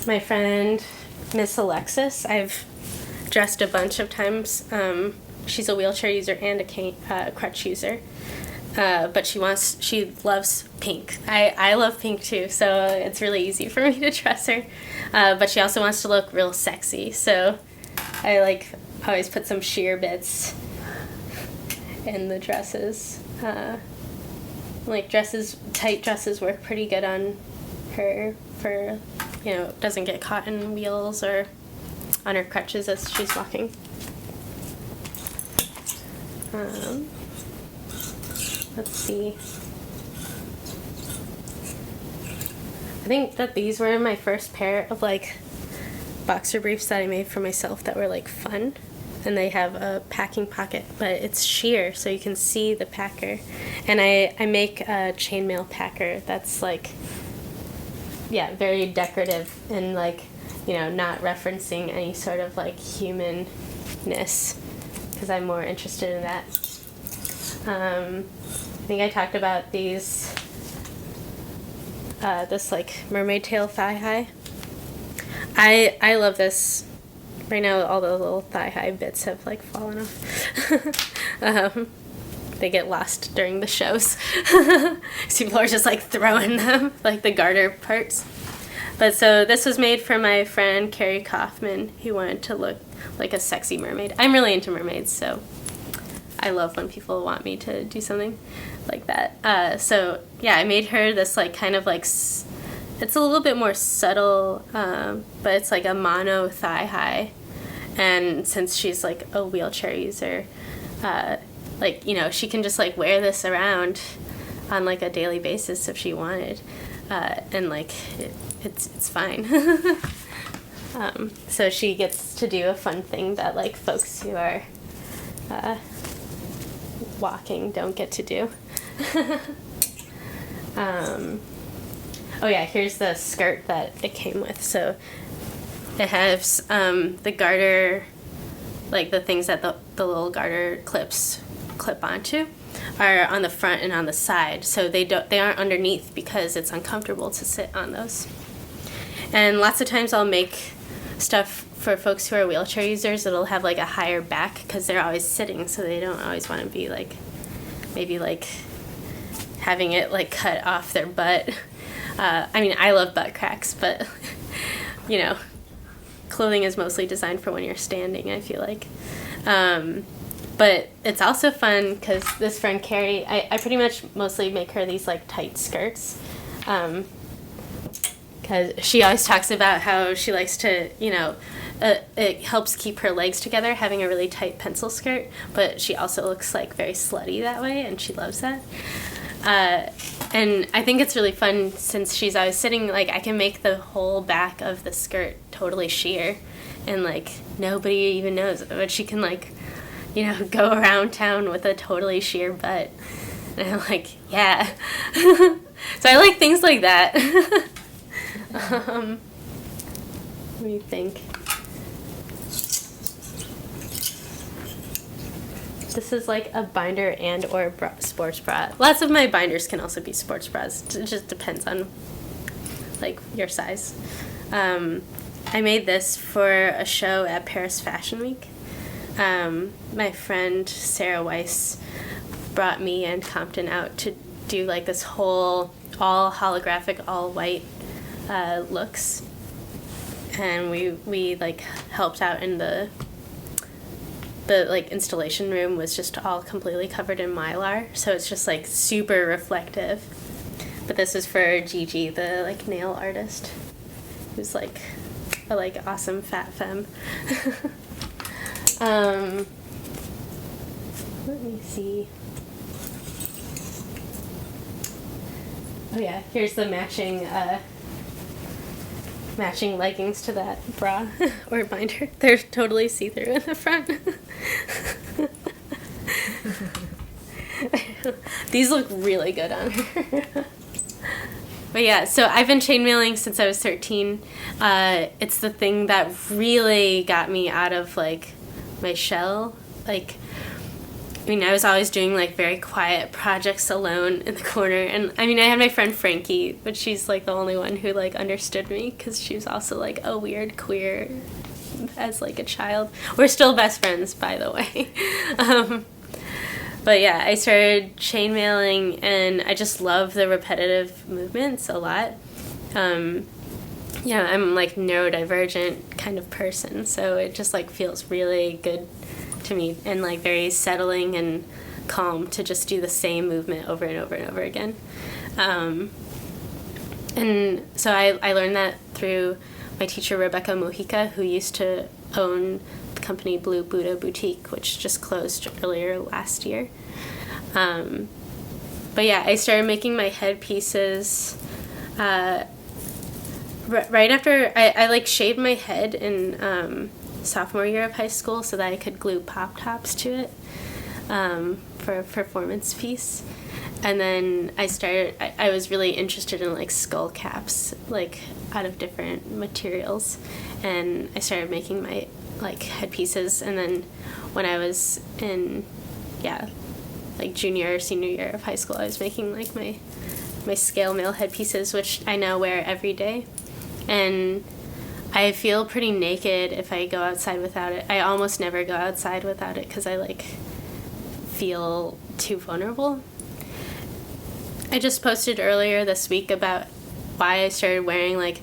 My friend Miss Alexis, I've dressed a bunch of times. She's a wheelchair user and a crutch user, but she loves pink. I love pink too, so it's really easy for me to dress her. But she also wants to look real sexy, so I, like, always put some sheer bits in the dresses. Like, tight dresses work pretty good on her for, doesn't get caught in wheels or on her crutches as she's walking. Let's see. I think that these were my first pair of, like, boxer briefs that I made for myself that were, like, fun. And they have a packing pocket, but it's sheer, so you can see the packer. And I make a chainmail packer that's, like, yeah, very decorative and, like, not referencing any sort of, like, humanness, because I'm more interested in that. I think I talked about this, like, mermaid tail thigh high. I love this. Right now, all the little thigh high bits have, like, fallen off. They get lost during the shows. So people are just, like, throwing them, like, the garter parts. But so this was made for my friend Carrie Kaufman, who wanted to look like a sexy mermaid. I'm really into mermaids, so I love when people want me to do something like that. So yeah, I made her this, like, kind of, like, it's a little bit more subtle, but it's, like, a mono thigh high. And since she's, like, a wheelchair user, like, she can just, like, wear this around on, like, a daily basis if she wanted. And, like, it's fine. So she gets to do a fun thing that, like, folks who are walking don't get to do. Oh yeah, here's the skirt that it came with. So it has the garter like the things that the little garter clips clip onto are on the front and on the side, so they aren't underneath because it's uncomfortable to sit on those. And lots of times I'll make stuff for folks who are wheelchair users that'll have like a higher back because they're always sitting, so they don't always want to be like maybe like having it like cut off their butt. I mean, I love butt cracks, but you know, clothing is mostly designed for when you're standing, I feel like. But it's also fun because this friend Carrie, I pretty much mostly make her these like tight skirts. Because she always talks about how she likes to, you know, it helps keep her legs together having a really tight pencil skirt, but she also looks like very slutty that way, and she loves that. And I think it's really fun since she's always sitting, like I can make the whole back of the skirt totally sheer, and like nobody even knows, but she can like, you know, go around town with a totally sheer butt. And I'm like, yeah. So I like things like that. What do you think? This is like a binder and or sports bra. Lots of my binders can also be sports bras. It just depends on like your size. I made this for a show at Paris Fashion Week. My friend Sarah Weiss brought me and Compton out to do like this whole all holographic, all white looks, and we like helped out in the like installation room was just all completely covered in Mylar, so it's just like super reflective. But this is for Gigi, the like nail artist, who's like a like awesome fat femme. Let me see. Oh yeah, here's the matching leggings to that bra or binder. They're totally see-through in the front. These look really good on her. But yeah, so I've been chainmailing since I was 13. It's the thing that really got me out of like my shell. Like, I mean, I was always doing like very quiet projects alone in the corner, and I mean, I had my friend Frankie, but she's like the only one who like understood me because she was also like a weird queer as like a child. We're still best friends, by the way. But yeah, I started chainmailing, and I just love the repetitive movements a lot. Yeah, I'm like neurodivergent kind of person, so it just like feels really good to me and like very settling and calm to just do the same movement over and over and over again. And so I learned that through my teacher Rebecca Mojica, who used to own the company Blue Buddha Boutique, which just closed earlier last year. But yeah, I started making my headpieces right after I like shaved my head in sophomore year of high school so that I could glue pop tops to it for a performance piece. And then I was really interested in like skull caps, like out of different materials, and I started making my like headpieces. And then when I was in like junior or senior year of high school, I was making like my scale mail headpieces, which I now wear every day. And I feel pretty naked if I go outside without it. I almost never go outside without it because I like feel too vulnerable. I just posted earlier this week about why I started wearing like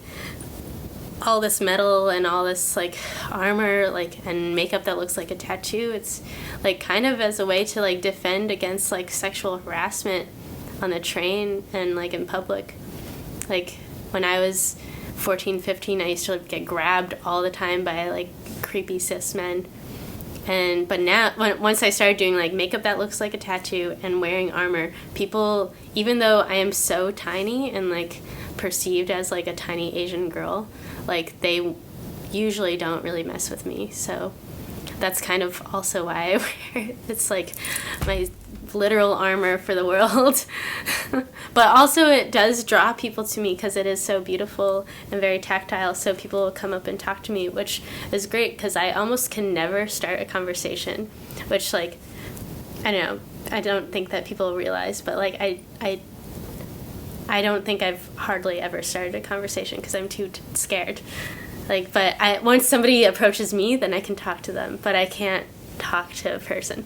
all this metal and all this like armor like and makeup that looks like a tattoo. It's like kind of as a way to like defend against like sexual harassment on the train and like in public. Like when I was 14, 15, I used to get grabbed all the time by like creepy cis men. But now, once I started doing like makeup that looks like a tattoo and wearing armor, people, even though I am so tiny and like perceived as like a tiny Asian girl, like they usually don't really mess with me. So that's kind of also why I wear it. It's like my literal armor for the world. But also it does draw people to me because it is so beautiful and very tactile, so people will come up and talk to me, which is great because I almost can never start a conversation, which, like, I don't know, I don't think that people realize, but, like, I don't think I've hardly ever started a conversation because I'm too scared. Like, but once somebody approaches me, then I can talk to them, but I can't talk to a person.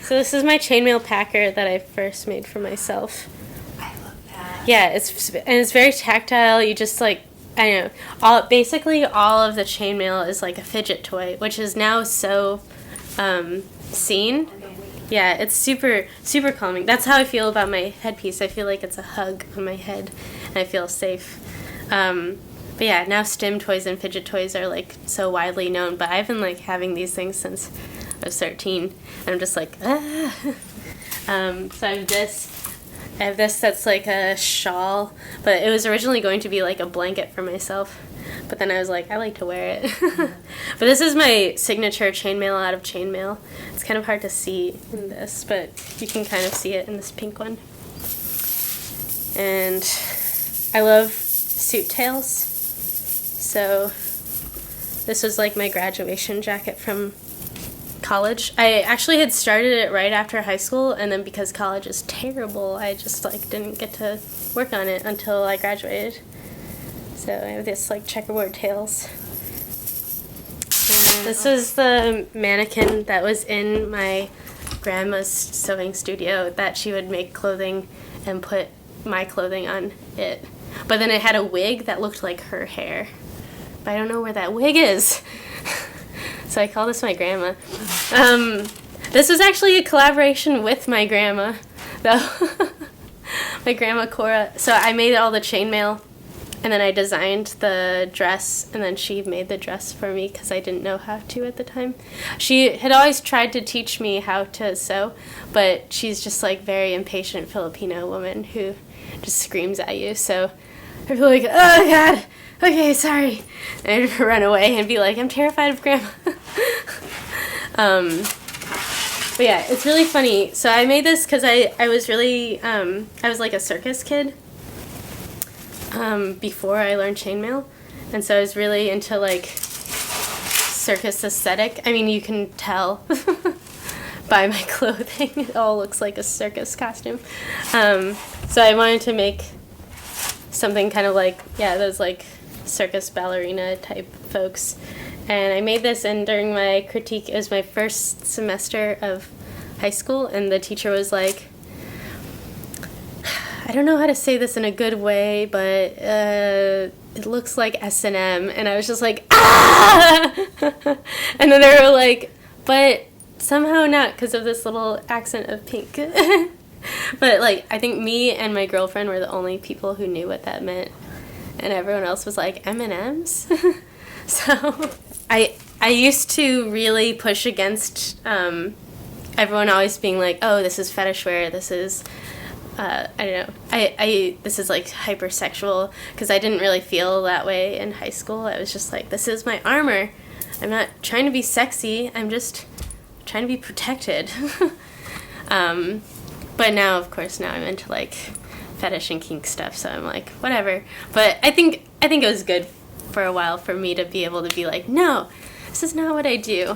So this is my chainmail packer that I first made for myself. I love that. Yeah, it's very tactile. You just, like, I don't know, basically all of the chainmail is like a fidget toy, which is now so seen. Yeah, it's super, super calming. That's how I feel about my headpiece. I feel like it's a hug on my head, and I feel safe. But yeah, now stim toys and fidget toys are, like, so widely known, but I've been, like, having these things since I was 13, and I'm just like, ah. So I have this that's like a shawl, but it was originally going to be like a blanket for myself, but then I was like, I like to wear it. But this is my signature chainmail out of chainmail. It's kind of hard to see in this, but you can kind of see it in this pink one. And I love suit tails. So this was like my graduation jacket from college. I actually had started it right after high school, and then because college is terrible, I just, like, didn't get to work on it until I graduated. So I have this, like, checkerboard tails. And this is the mannequin that was in my grandma's sewing studio that she would make clothing and put my clothing on it. But then it had a wig that looked like her hair. But I don't know where that wig is. So I call this my grandma. This was actually a collaboration with my grandma, though. My grandma Cora. So I made all the chainmail, and then I designed the dress, and then she made the dress for me because I didn't know how to at the time. She had always tried to teach me how to sew, but she's just, like, very impatient Filipino woman who just screams at you. So I'd be like, oh God, okay, sorry. And I'd run away and be like, I'm terrified of grandma. But yeah, it's really funny. So I made this because I was really, I was like a circus kid before I learned chainmail. And so I was really into, like, circus aesthetic. I mean, you can tell by my clothing. It all looks like a circus costume. So I wanted to make something kind of like, yeah, those, like, circus ballerina type folks. And I made this, and during my critique, it was my first semester of high school, and the teacher was like, I don't know how to say this in a good way, but it looks like S&M. And I was just like, ah! And then they were like, but somehow not because of this little accent of pink. But, like, I think me and my girlfriend were the only people who knew what that meant. And everyone else was like, M&Ms? So I used to really push against everyone always being like, oh, this is fetish wear, this is, I don't know, this is, like, hypersexual, because I didn't really feel that way in high school. I was just like, this is my armor. I'm not trying to be sexy, I'm just trying to be protected. But now, of course, now I'm into, like, fetish and kink stuff, so I'm like, whatever. But I think it was good for a while for me to be able to be like, no, this is not what I do.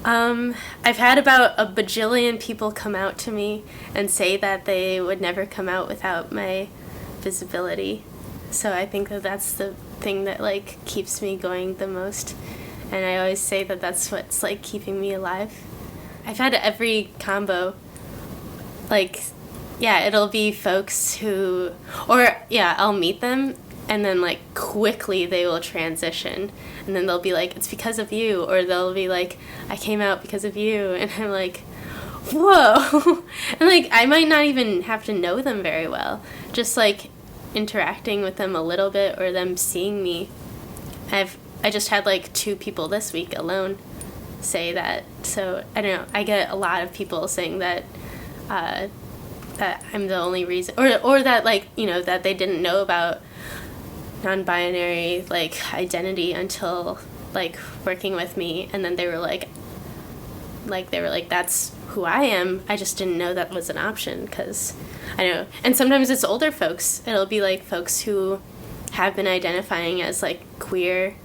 I've had about a bajillion people come out to me and say that they would never come out without my visibility. So I think that that's the thing that, like, keeps me going the most. And I always say that that's what's, like, keeping me alive. I've had every combo. Like, yeah, it'll be folks who, or, yeah, I'll meet them, and then, like, quickly they will transition, and then they'll be like, it's because of you, or they'll be like, I came out because of you, and I'm like, whoa. And, like, I might not even have to know them very well, just, like, interacting with them a little bit, or them seeing me. I just had, like, 2 people this week alone say that, so, I don't know, I get a lot of people saying that that I'm the only reason, or that, like, you know, that they didn't know about non-binary, like, identity until, like, working with me, and then they were like, like they were like, that's who I am. I just didn't know that was an option, because I don't know. And sometimes it's older folks. It'll be like folks who have been identifying as like queer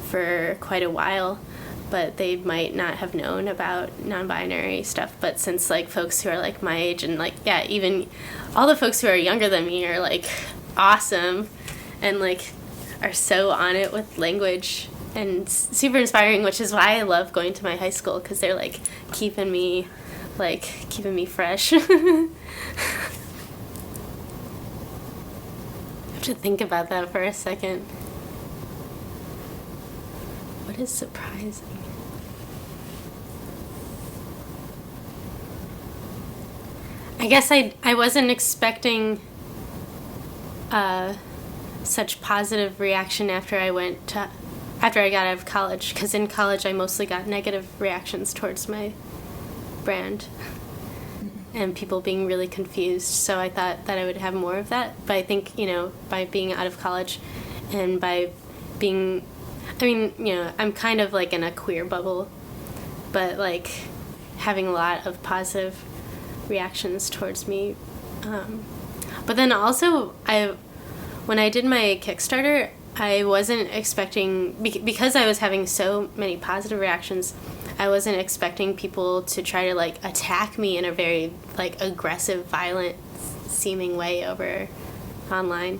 for quite a while, but they might not have known about non-binary stuff. But since like folks who are like my age and like, yeah, even all the folks who are younger than me are like awesome and like are so on it with language and super inspiring, which is why I love going to my high school, because they're like keeping me fresh. I have to think about that for a second. What is surprising? I guess I wasn't expecting such positive reaction after I got out of college, because in college I mostly got negative reactions towards my brand and people being really confused. So I thought that I would have more of that. But I think, you know, by being out of college and by being, I mean, you know, I'm kind of like in a queer bubble, but like having a lot of positive reactions towards me. But then also when I did my Kickstarter, I wasn't expecting, because I was having so many positive reactions, I wasn't expecting people to try to like attack me in a very like aggressive, violent seeming way over online.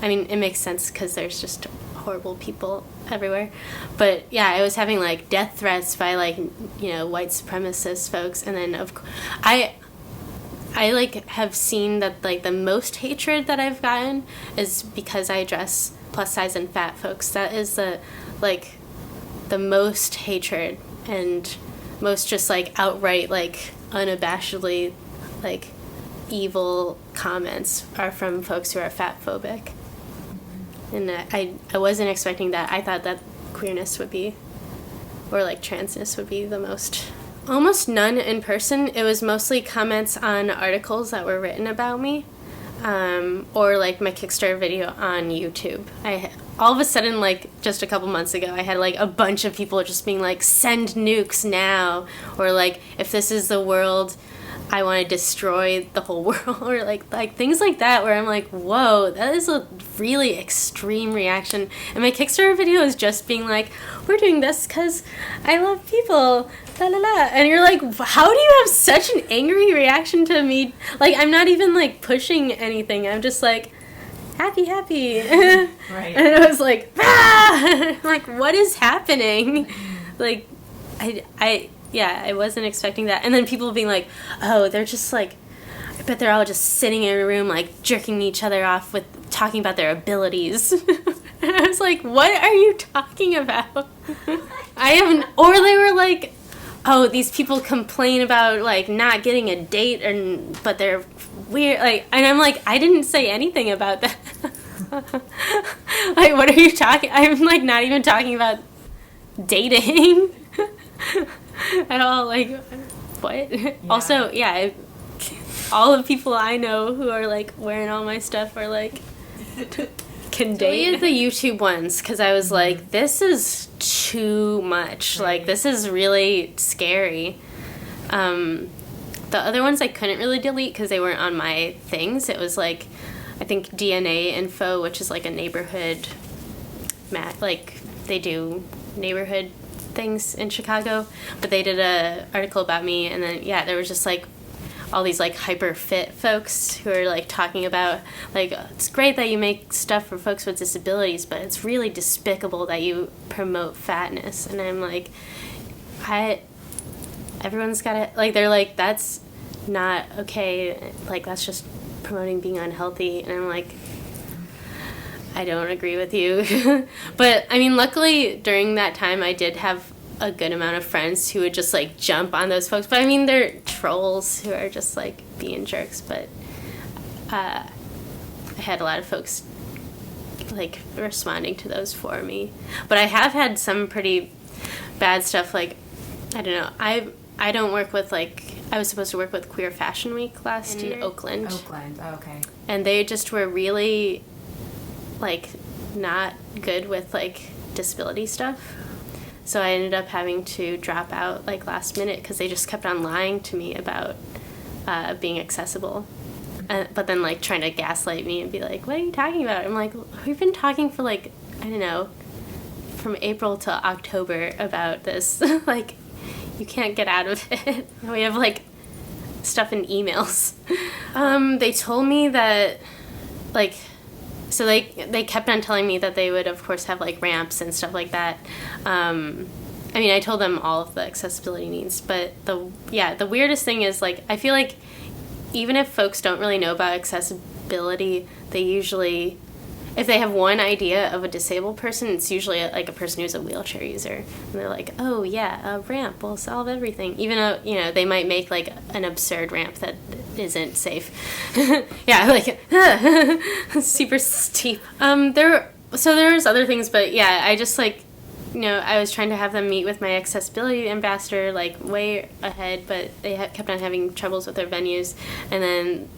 I mean, it makes sense because there's just horrible people everywhere. But yeah, I was having like death threats by like, you know, white supremacist folks. And then I like have seen that like the most hatred that I've gotten is because I address plus size and fat folks. That is the most hatred and most just like outright like unabashedly like evil comments are from folks who are fat phobic. And I wasn't expecting that. I thought that queerness would be, or like transness would be the most. Almost none in person. It was mostly comments on articles that were written about me, or like my Kickstarter video on YouTube. All of a sudden, like just a couple months ago, I had like a bunch of people just being like, send nukes now, or like, if this is the world, I want to destroy the whole world, or like things like that, where I'm like, whoa, that is a really extreme reaction. And my Kickstarter video is just being like, we're doing this because I love people, la la la. And you're like, how do you have such an angry reaction to me? Like, I'm not even like pushing anything. I'm just like, happy. Right. And I was like, ah! Like, what is happening? Like, I wasn't expecting that. And then people being like, oh, they're just like, I bet they're all just sitting in a room like jerking each other off with talking about their abilities. And I was like, what are you talking about? Or they were like, oh, these people complain about like not getting a date, but they're weird. Like, and I'm like, I didn't say anything about that. Like, what are you talking? I'm like not even talking about dating at all. Like, what? Yeah. Also, yeah, all the people I know who are like wearing all my stuff are like can date. The YouTube ones, because I was like, this is too much. Right. Like, this is really scary. The other ones I couldn't really delete because they weren't on my things. It was like, I think DNA Info, which is like a neighborhood like they do neighborhood things in Chicago, but they did a article about me, and then yeah, there was just like all these like hyper fit folks who are like talking about like, it's great that you make stuff for folks with disabilities, but it's really despicable that you promote fatness. And I'm like, everyone's gotta, like, they're like, that's not okay, like that's just promoting being unhealthy. And I'm like, I don't agree with you. But I mean, luckily during that time I did have a good amount of friends who would just like jump on those folks. But I mean, they're trolls who are just like being jerks. But I had a lot of folks like responding to those for me. But I have had some pretty bad stuff. Like, I don't know, I don't work with, like, I was supposed to work with Queer Fashion Week last year in Oakland. Oh, okay. And they just were really like not good with like disability stuff. So I ended up having to drop out like last minute because they just kept on lying to me about being accessible. But then like trying to gaslight me and be like, what are you talking about? I'm like, we've been talking for like, I don't know, from April to October about this. Like, you can't get out of it. We have like stuff in emails. They told me that like, so they kept on telling me that they would of course have like ramps and stuff like that. I mean, I told them all of the accessibility needs, but the weirdest thing is like, I feel like even if folks don't really know about accessibility, they usually, if they have one idea of a disabled person, it's usually like a person who's a wheelchair user. And they're like, oh yeah, a ramp will solve everything. Even though, you know, they might make like an absurd ramp that isn't safe. Yeah, like super steep. There was other things, but yeah, I just like, you know, I was trying to have them meet with my accessibility ambassador like way ahead, but they kept on having troubles with their venues. And then,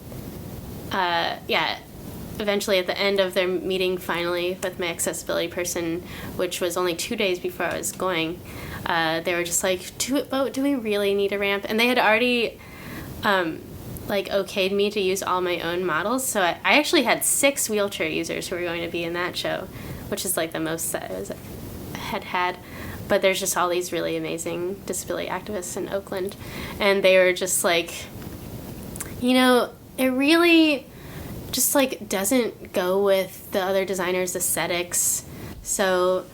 eventually at the end of their meeting finally with my accessibility person, which was only 2 days before I was going, they were just like, do we really need a ramp? And they had already like okayed me to use all my own models. So I actually had 6 wheelchair users who were going to be in that show, which is like the most that I had. But there's just all these really amazing disability activists in Oakland. And they were just like, you know, it really just like doesn't go with the other designers' aesthetics. So,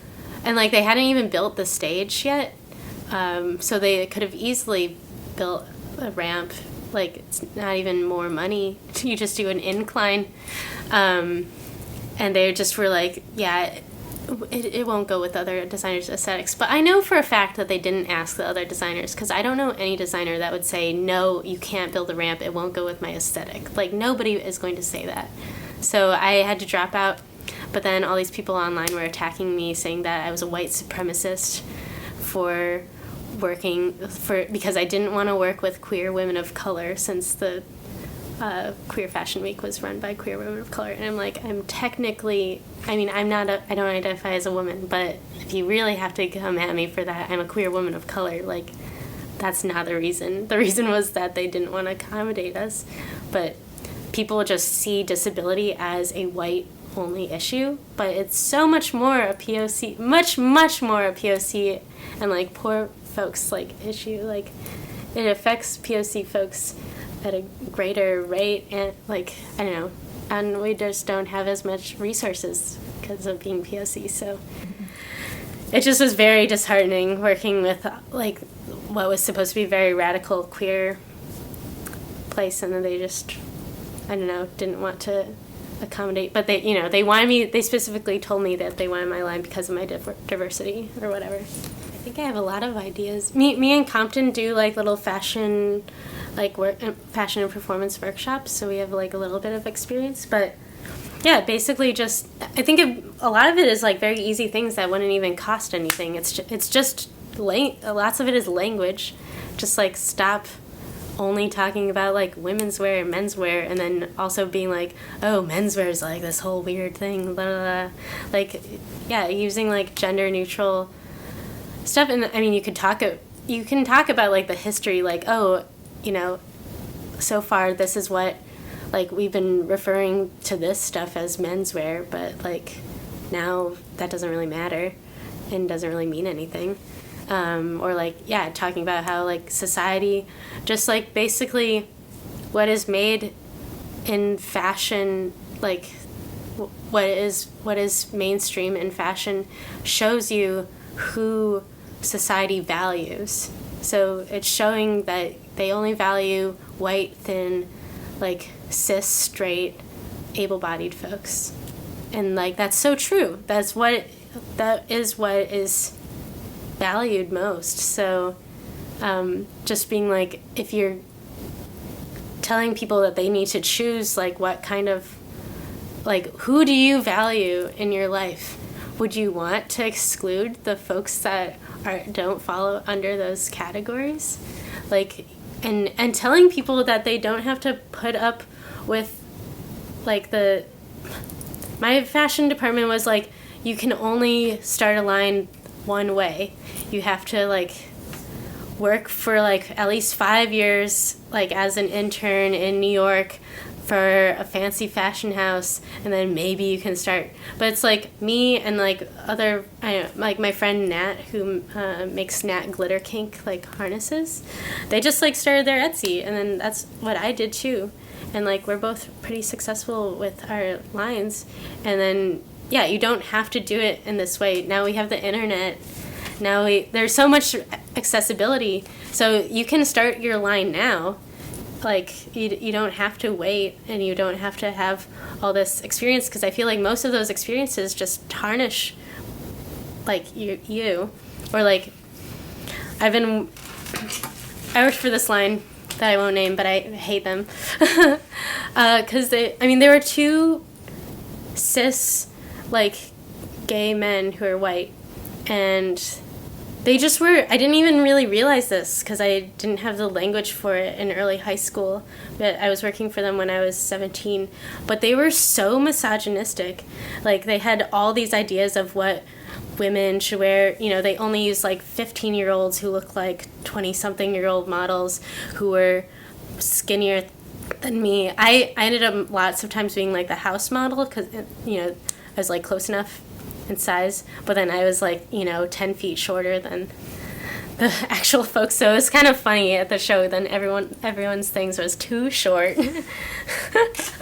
and like they hadn't even built the stage yet. So they could have easily built a ramp. Like, it's not even more money. You just do an incline. And they just were like, yeah, it won't go with other designers' aesthetics. But I know for a fact that they didn't ask the other designers, because I don't know any designer that would say, no, you can't build a ramp, it won't go with my aesthetic. Like, nobody is going to say that. So I had to drop out. But then all these people online were attacking me, saying that I was a white supremacist because I didn't want to work with queer women of color, since the Queer Fashion Week was run by queer women of color. And I'm like, I don't identify as a woman, but if you really have to come at me for that, I'm a queer woman of color. Like, that's not the reason. The reason was that they didn't want to accommodate us. But people just see disability as a white only issue, but it's so much more a POC, much more a POC and like poor folks like issue. Like, it affects POC folks at a greater rate, and like, I don't know, and we just don't have as much resources because of being POC. So it just was very disheartening working with like what was supposed to be a very radical queer place, and then they just, I don't know, didn't want to accommodate. But they, you know, they specifically told me that they wanted my line because of my diversity or whatever. I think I have a lot of ideas. Me and Compton do like little fashion fashion and performance workshops, so we have like a little bit of experience. But yeah, basically just, I think a lot of it is like very easy things that wouldn't even cost anything. It's just lots of it is language. Just like stop only talking about like women's wear and men's wear, and then also being like, oh, men's wear is like this whole weird thing, blah, blah, blah. Like, yeah, using like gender neutral stuff. And I mean, you can talk about like the history, like, oh, you know, so far this is what, like, we've been referring to this stuff as menswear, but like now that doesn't really matter and doesn't really mean anything. Or like, yeah, talking about how like society, just like basically what is made in fashion, like what is mainstream in fashion shows you who society values. So it's showing that they only value white, thin, like cis, straight, able-bodied folks. And like, that's so true. That is what is valued most. So just being like, if you're telling people that they need to choose like what kind of, like, who do you value in your life, would you want to exclude the folks that don't follow under those categories? Like, and telling people that they don't have to put up with like my fashion department was like, you can only start a line one way. You have to like work for like at least 5 years like as an intern in New York for a fancy fashion house, and then maybe you can start. But it's like me and like like my friend Nat, who makes Nat glitter kink like harnesses. They just like started their Etsy, and then that's what I did too. And like we're both pretty successful with our lines. And then yeah, you don't have to do it in this way. Now we have the internet. There's so much accessibility, so you can start your line now. Like you don't have to wait, and you don't have to have all this experience, because I feel like most of those experiences just tarnish like you. Or like I worked for this line that I won't name, but I hate them because they were two cis like gay men who are white, and they just were, I didn't even really realize this because I didn't have the language for it in early high school, but I was working for them when I was 17. But they were so misogynistic. Like, they had all these ideas of what women should wear. You know, they only used like 15-year-olds who looked like 20-something-year-old models who were skinnier than me. I ended up lots of times being like the house model because, you know, I was like close enough in size, but then I was like, 10 feet shorter than the actual folks, so it was kind of funny at the show. Then everyone's things was too short. It's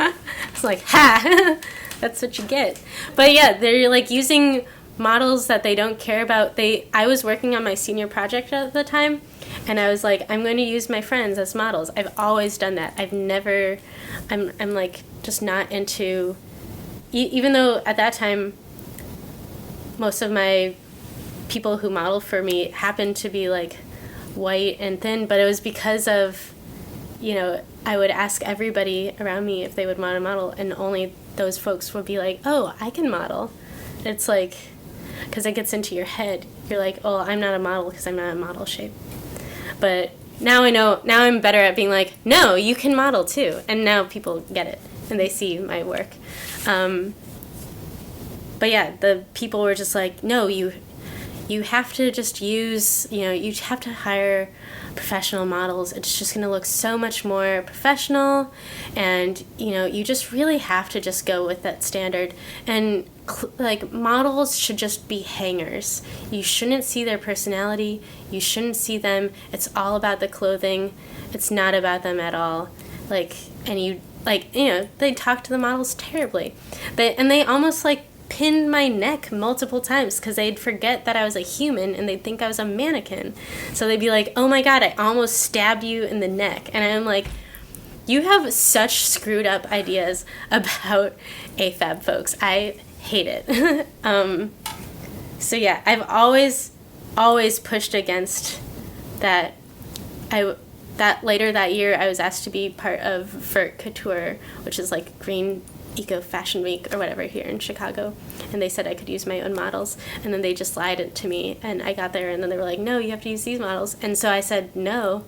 like, ha, that's what you get. But yeah, they're like using models that they don't care about. I was working on my senior project at the time, and I was like, I'm going to use my friends as models. I've always done that. I'm like just not into, even though at that time most of my people who model for me happened to be like white and thin, but it was because of, I would ask everybody around me if they would want to model, and only those folks would be like, oh, I can model. It's like, because it gets into your head. You're like, oh, I'm not a model because I'm not a model shape. But now I know, now I'm better at being like, no, you can model too. And now people get it and they see my work. But yeah, the people were just like, no, you have to just use, you have to hire professional models. It's just going to look so much more professional, and, you just really have to just go with that standard. And, like, models should just be hangers. You shouldn't see their personality. You shouldn't see them. It's all about the clothing. It's not about them at all. Like, and they talk to the models terribly. They almost, like, pinned my neck multiple times because they'd forget that I was a human and they'd think I was a mannequin. So they'd be like, oh my god, I almost stabbed you in the neck. And I'm like, you have such screwed up ideas about AFAB folks. I hate it. So yeah, I've always pushed against that. Later that year I was asked to be part of Vert Couture, which is like Green Eco Fashion Week or whatever here in Chicago, and they said I could use my own models, and then they just lied it to me, and I got there and then they were like, no, you have to use these models. And so I said, no,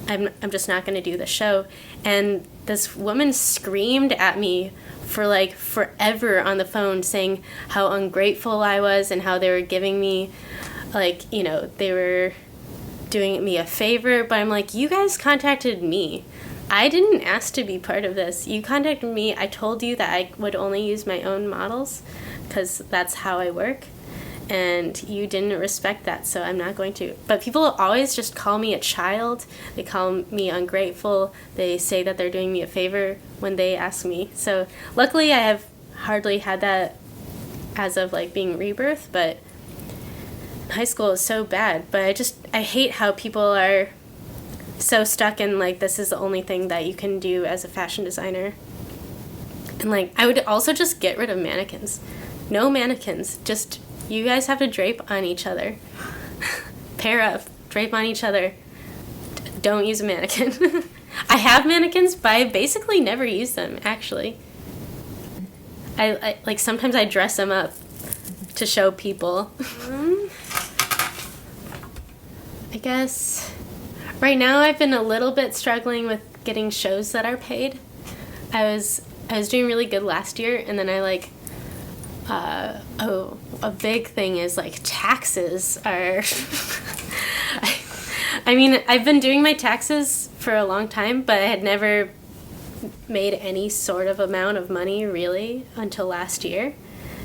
I'm just not going to do the show. And this woman screamed at me for like forever on the phone, saying how ungrateful I was and how they were giving me like, they were doing me a favor. But I'm like, you guys contacted me. I didn't ask to be part of this. You contacted me. I told you that I would only use my own models because that's how I work. And you didn't respect that, so I'm not going to. But people always just call me a child. They call me ungrateful. They say that they're doing me a favor when they ask me. So luckily I have hardly had that as of like being Rebirth, but high school is so bad. But I hate how people are so stuck in like, this is the only thing that you can do as a fashion designer. And like, I would also just get rid of mannequins. No mannequins. Just, you guys have to drape on each other. Pair up, drape on each other. Don't use a mannequin. I have mannequins, but I basically never use them, actually. I like, sometimes I dress them up to show people. I guess right now I've been a little bit struggling with getting shows that are paid. I was doing really good last year, and then I like a big thing is like taxes are. I mean, I've been doing my taxes for a long time, but I had never made any sort of amount of money really until last year.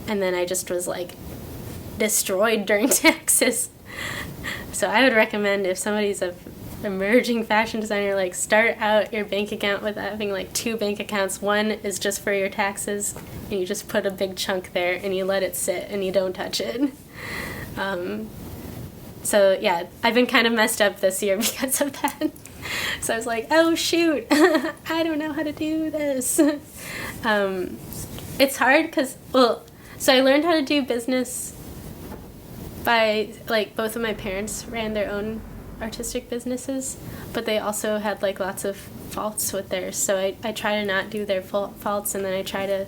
And then I just was like destroyed during taxes. So I would recommend, if somebody's a emerging fashion designer, like start out your bank account with having like 2 bank accounts. One is just for your taxes, and you just put a big chunk there and you let it sit and you don't touch it. So yeah, I've been kind of messed up this year because of that. So I was like, oh shoot, I don't know how to do this. It's hard because, so I learned how to do business by, like, both of my parents ran their own artistic businesses, but they also had like lots of faults with theirs. So I try to not do their faults, and then I try to,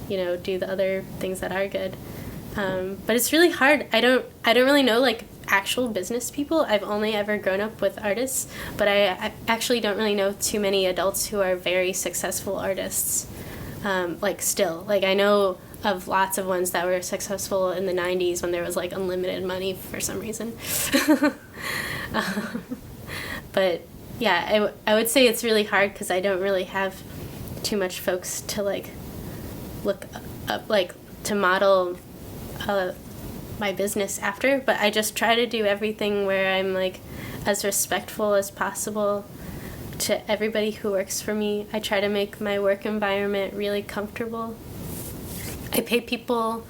do the other things that are good. But it's really hard. I don't really know like actual business people. I've only ever grown up with artists, but I actually don't really know too many adults who are very successful artists. I know of lots of ones that were successful in the 90s when there was like unlimited money for some reason. But yeah, I would say it's really hard because I don't really have too much folks to like look up, like to model my business after, but I just try to do everything where I'm like as respectful as possible to everybody who works for me. I try to make my work environment really comfortable. I pay people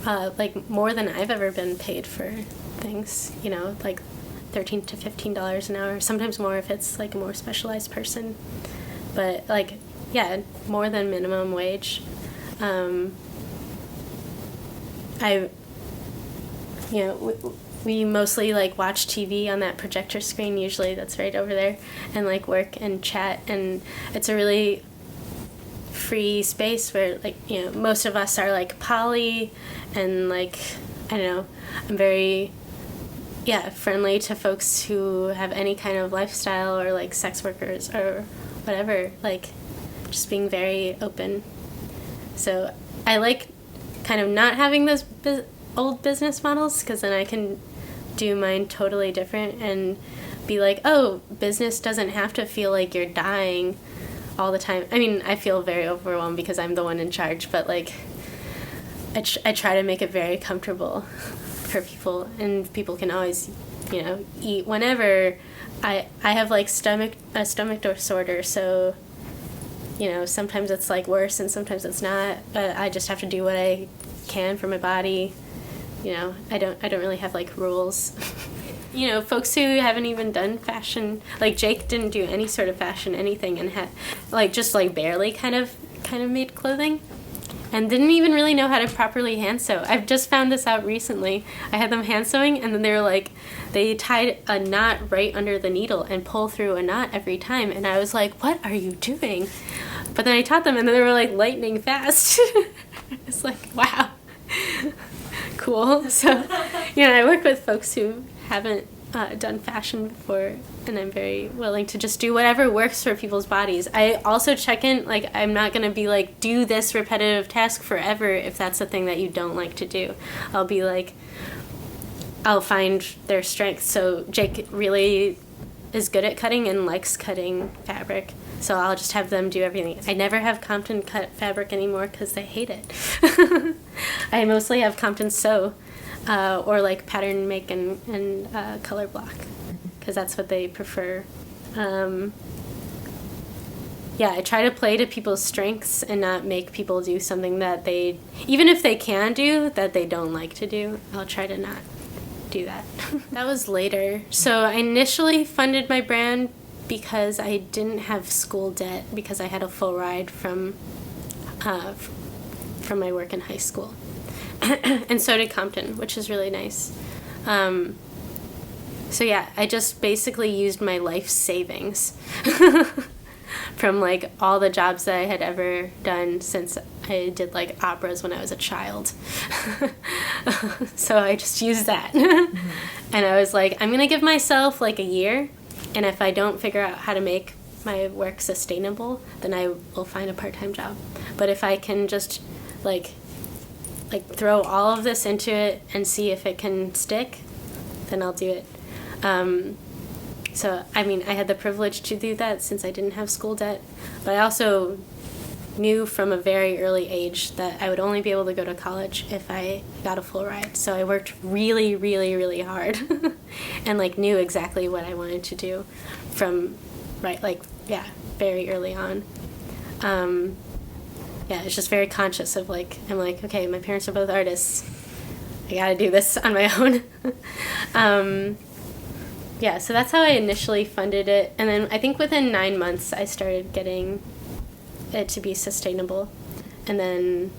like more than I've ever been paid for things, like $13 to $15 an hour, sometimes more if it's like a more specialized person, but like, yeah, more than minimum wage. We mostly like watch TV on that projector screen, usually that's right over there, and like work and chat, and it's a really free space where like, most of us are like poly, and like, I don't know, I'm very friendly to folks who have any kind of lifestyle, or like sex workers or whatever, like just being very open. So I like kind of not having those old business models, because then I can do mine totally different and be like, oh, business doesn't have to feel like you're dying all the time. I mean, I feel very overwhelmed because I'm the one in charge, but like I try to make it very comfortable for people, and people can always, eat whenever. I have like a stomach disorder, so sometimes it's like worse and sometimes it's not, but I just have to do what I can for my body. I don't really have like rules. Folks who haven't even done fashion, like Jake didn't do any sort of fashion anything, and had like just like barely kind of made clothing, and didn't even really know how to properly hand sew. I've just found this out recently. I had them hand sewing, and then they were like, they tied a knot right under the needle and pull through a knot every time, and I was like, what are you doing? But then I taught them, and then they were like lightning fast. It's like, wow. Cool. So, I work with folks who haven't done fashion before, and I'm very willing to just do whatever works for people's bodies. I also check in, like, I'm not going to be like, do this repetitive task forever if that's the thing that you don't like to do. I'll be like, I'll find their strengths. So Jake really is good at cutting and likes cutting fabric, so I'll just have them do everything. I never have Compton cut fabric anymore because they hate it. I mostly have Compton sew, or like pattern make and color block, because that's what they prefer. I try to play to people's strengths and not make people do something that they, even if they can do, that they don't like to do. I'll try to not do that. That was later. So I initially funded my brand because I didn't have school debt, because I had a full ride from my work in high school. And so did Compton, which is really nice. I just basically used my life savings from like all the jobs that I had ever done since I did like operas when I was a child. So I just used that. Mm-hmm. And I was like, I'm going to give myself like a year, and if I don't figure out how to make my work sustainable, then I will find a part-time job. But if I can just like like throw all of this into it and see if it can stick, then I'll do it. So, I mean, I had the privilege to do that since I didn't have school debt, but I also knew from a very early age that I would only be able to go to college if I got a full ride. So I worked really, really, really hard and like knew exactly what I wanted to do from very early on. It's just very conscious of like, I'm like, okay, my parents are both artists. I gotta do this on my own. So that's how I initially funded it. And then I think within 9 months I started getting it to be sustainable. And then,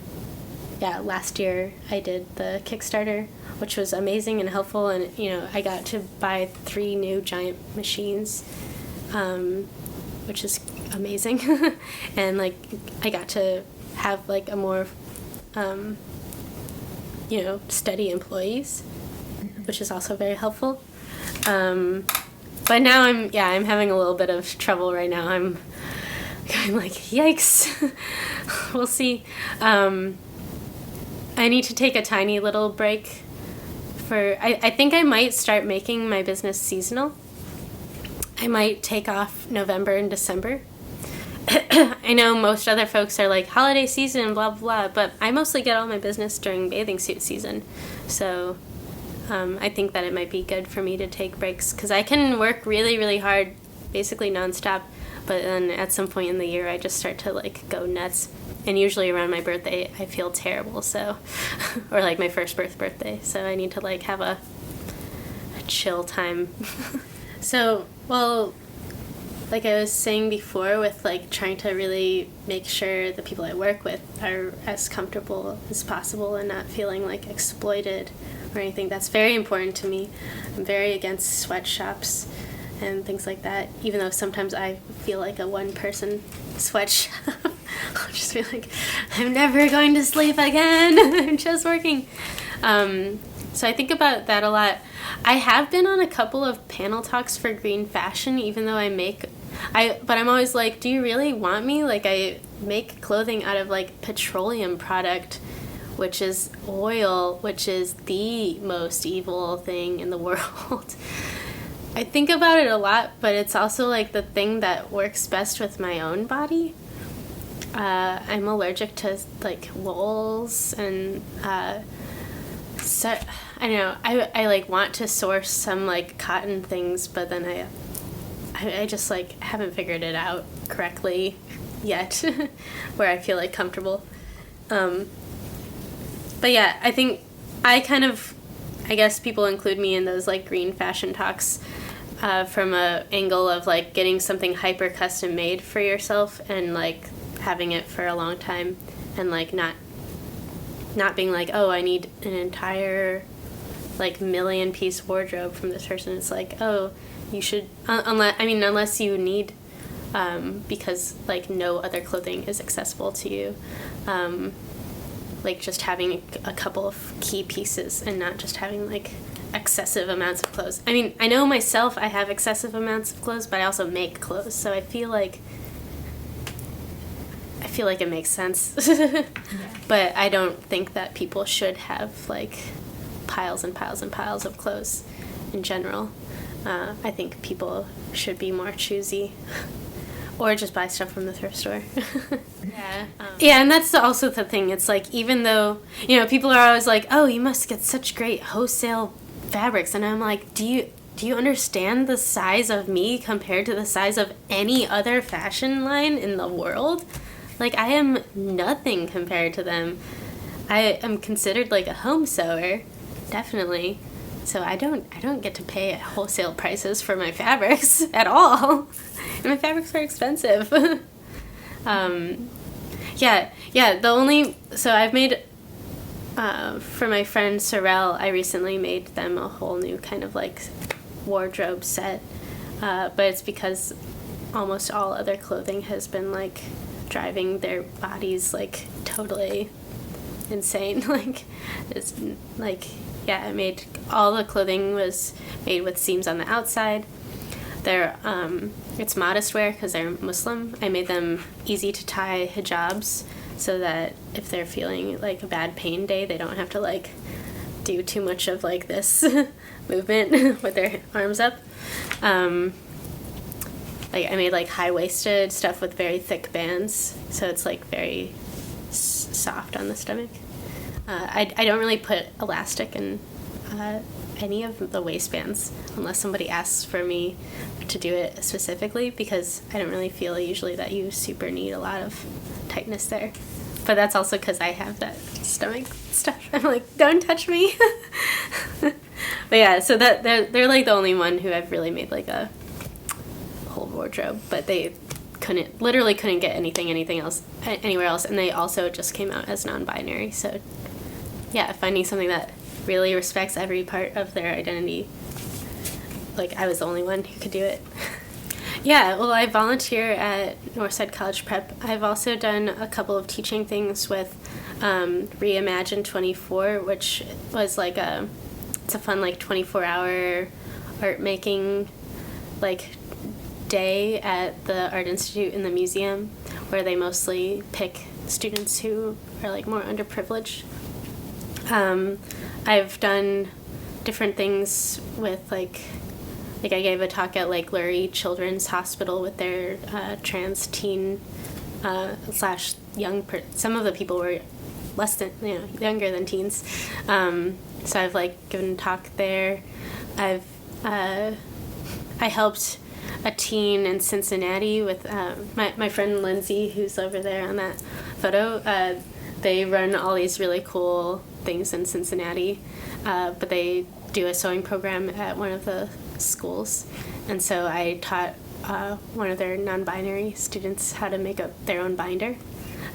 last year I did the Kickstarter, which was amazing and helpful. And, I got to buy 3 new giant machines, which is amazing. And, like, I got to have, like, a more, steady employees, which is also very helpful. But now I'm having a little bit of trouble right now. I'm like, yikes. We'll see. I need to take a tiny little break I think I might start making my business seasonal. I might take off November and December. I know most other folks are like, holiday season, blah, blah, blah, but I mostly get all my business during bathing suit season. So I think that it might be good for me to take breaks because I can work really, really hard, basically nonstop, but then at some point in the year I just start to like go nuts. And usually around my birthday I feel terrible, so or like my first birthday, so I need to like have a chill time. So, well, like I was saying before, with like trying to really make sure the people I work with are as comfortable as possible and not feeling like exploited or anything, that's very important to me. I'm very against sweatshops and things like that, even though sometimes I feel like a one-person sweatshop. I'll just be like, I'm never going to sleep again. I'm just working. So I think about that a lot. I have been on a couple of panel talks for green fashion, even though but I'm always like, do you really want me? Like, I make clothing out of like petroleum product, which is oil, which is the most evil thing in the world. I think about it a lot, but it's also like the thing that works best with my own body. I'm allergic to like wools and so I don't know. I like want to source some like cotton things, but then I just like haven't figured it out correctly yet, where I feel like comfortable. But yeah, I think I guess people include me in those like green fashion talks from a angle of like getting something hyper custom made for yourself and like having it for a long time and like not being like, oh, I need an entire like million-piece wardrobe from this person. It's like, oh, you should unless you need because like no other clothing is accessible to you, like just having a couple of key pieces and not just having like excessive amounts of clothes. I mean, I know myself, I have excessive amounts of clothes, but I also make clothes, so I feel like it makes sense. Yeah. But I don't think that people should have like piles and piles and piles of clothes in general. I think people should be more choosy or just buy stuff from the thrift store. Yeah, and that's also the thing. It's like, even though, people are always like, oh, you must get such great wholesale fabrics, and I'm like, do you understand the size of me compared to the size of any other fashion line in the world? Like, I am nothing compared to them. I am considered like a home sewer, definitely. So I don't get to pay wholesale prices for my fabrics at all. And my fabrics are expensive. So I've made, for my friend Sorrel, I recently made them a whole new kind of like wardrobe set. But it's because almost all other clothing has been like driving their bodies like totally insane. Like, it's like, yeah, all the clothing was made with seams on the outside. It's modest wear because they're Muslim. I made them easy to tie hijabs so that if they're feeling like a bad pain day, they don't have to like do too much of like this movement with their arms up. Like I made like high-waisted stuff with very thick bands, so it's like very soft on the stomach. I don't really put elastic in any of the waistbands unless somebody asks for me to do it specifically, because I don't really feel usually that you super need a lot of tightness there. But that's also because I have that stomach stuff. I'm like, don't touch me. But yeah, so that they're like the only one who I've really made like a whole wardrobe, but they literally couldn't get anything else anywhere else, and they also just came out as non-binary. So yeah, finding something that really respects every part of their identity. Like, I was the only one who could do it. Yeah, well, I volunteer at Northside College Prep. I've also done a couple of teaching things with Reimagine 24, which was like it's a fun like 24-hour art making like day at the Art Institute in the museum, where they mostly pick students who are like more underprivileged. I've done different things with like I gave a talk at like Lingerie Children's Hospital with their trans teen / young some of the people were less than younger than teens, so I've like given a talk there. I helped a teen in Cincinnati with my friend Lindsay, who's over there on that photo. They run all these really cool things in Cincinnati, but they do a sewing program at one of the schools, and so I taught one of their non-binary students how to make their own binder.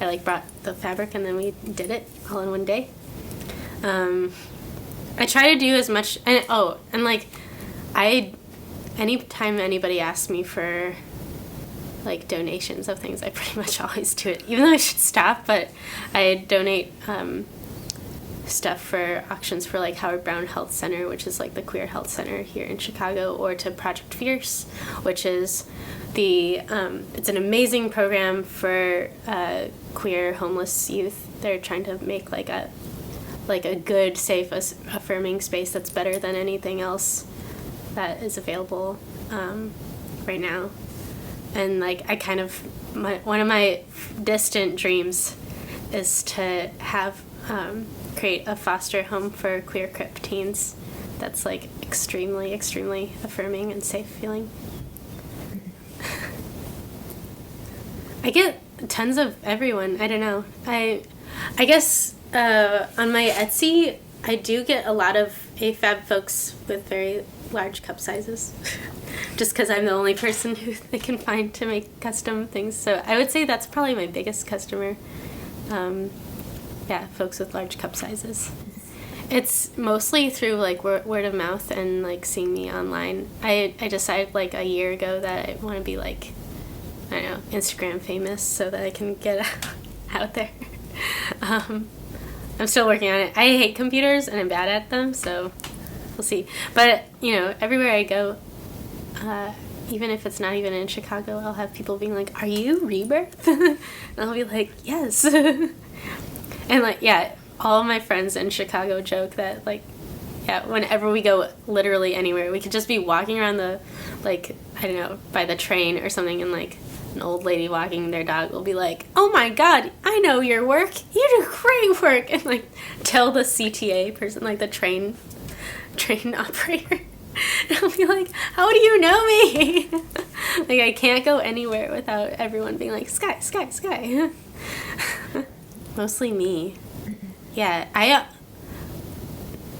I like brought the fabric and then we did it all in one day. I try to do as much, and like anytime anybody asks me for like donations of things, I pretty much always do it, even though I should stop. But I donate stuff for auctions for like Howard Brown Health Center, which is like the queer health center here in Chicago, or to Project Fierce, which is it's an amazing program for queer homeless youth. They're trying to make like a good, safe, affirming space that's better than anything else that is available right now. And like I kind of one of my distant dreams is to have create a foster home for queer crip teens that's like extremely, extremely affirming and safe feeling. I get tons of everyone. I don't know. I guess on my Etsy, I do get a lot of AFAB folks with very large cup sizes, just because I'm the only person who they can find to make custom things. So I would say that's probably my biggest customer. Yeah, folks with large cup sizes. It's mostly through like word of mouth and like seeing me online. I decided like a year ago that I want to be like, I don't know, Instagram famous so that I can get out there. I'm still working on it. I hate computers and I'm bad at them, so we'll see. But, everywhere I go, even if it's not even in Chicago, I'll have people being like, "Are you Rebirth?" And I'll be like, "Yes." And like, yeah, all of my friends in Chicago joke that like, yeah, whenever we go literally anywhere, we could just be walking around the, like, I don't know, by the train or something, and like an old lady walking their dog will be like, "Oh my God, I know your work. You do great work." And like tell the CTA person, like the train operator. And I'll be like, "How do you know me?" Like I can't go anywhere without everyone being like, "Sky, Sky, Sky." Mostly me. Yeah,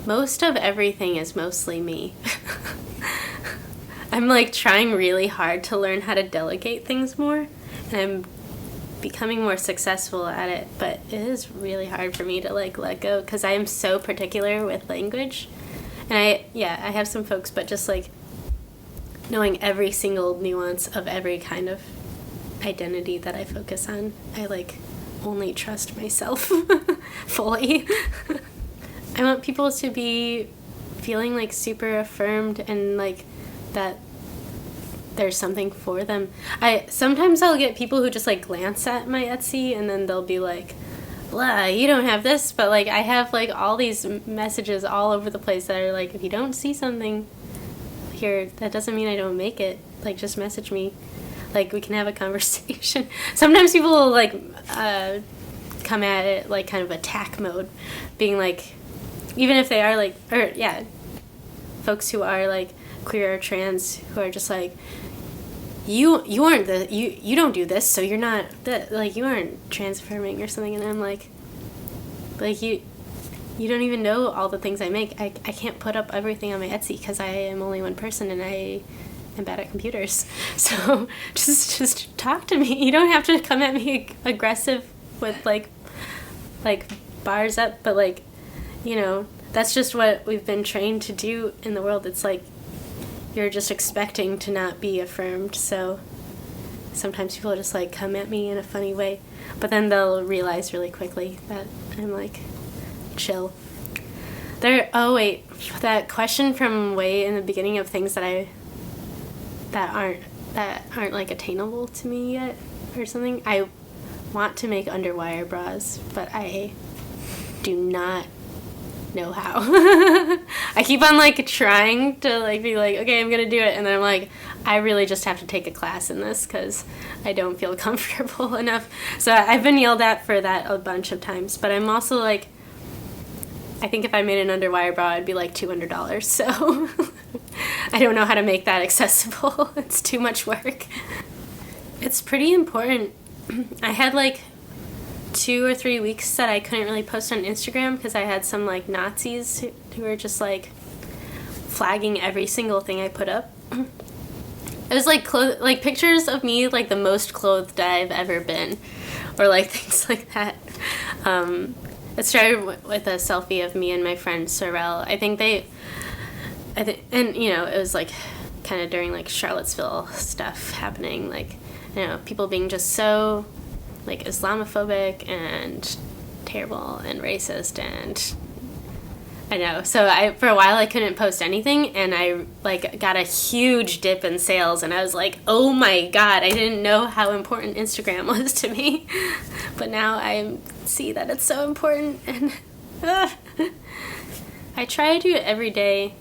most of everything is mostly me. I'm like trying really hard to learn how to delegate things more, and I'm becoming more successful at it, but it is really hard for me to like let go because I am so particular with language. And I have some folks, but just like knowing every single nuance of every kind of identity that I focus on, I like only trust myself fully. I want people to be feeling like super affirmed and like that there's something for them. Sometimes I'll get people who just like glance at my Etsy and then they'll be like, blah, you don't have this, but like I have like all these messages all over the place that are like, if you don't see something here, that doesn't mean I don't make it. Like, just message me, like we can have a conversation. Sometimes people will like come at it like kind of attack mode, being like, even if they are like, or yeah, folks who are like queer or trans who are just like, you aren't you don't do this, so you're not like, you aren't trans-affirming or something. And I'm like you don't even know all the things I make. I can't put up everything on my Etsy because I am only one person and I am bad at computers. So just talk to me. You don't have to come at me aggressive with like bars up, but like, you know, that's just what we've been trained to do in the world. It's like you're just expecting to not be affirmed. So sometimes people just like come at me in a funny way, but then they'll realize really quickly that I'm like chill. Oh wait, that question from way in the beginning of things that aren't like attainable to me yet or something. I want to make underwire bras, but I do not know how. I keep on like trying to like be like, okay, I'm gonna do it, and then I'm like, I really just have to take a class in this because I don't feel comfortable enough. So I've been yelled at for that a bunch of times, but I'm also like, I think if I made an underwire bra, it'd be like $200, so I don't know how to make that accessible. It's too much work. It's pretty important. I had like 2 or 3 weeks that I couldn't really post on Instagram because I had some like Nazis who were just like flagging every single thing I put up. It was like like pictures of me like the most clothed I've ever been, or like things like that. It started with a selfie of me and my friend Sorrel. And you know, it was like kind of during like Charlottesville stuff happening, like, you know, people being just so like Islamophobic and terrible and racist, and I know. So for a while I couldn't post anything, and I like got a huge dip in sales, and I was like, oh my god, I didn't know how important Instagram was to me. But now I see that it's so important, and I try to do it every day.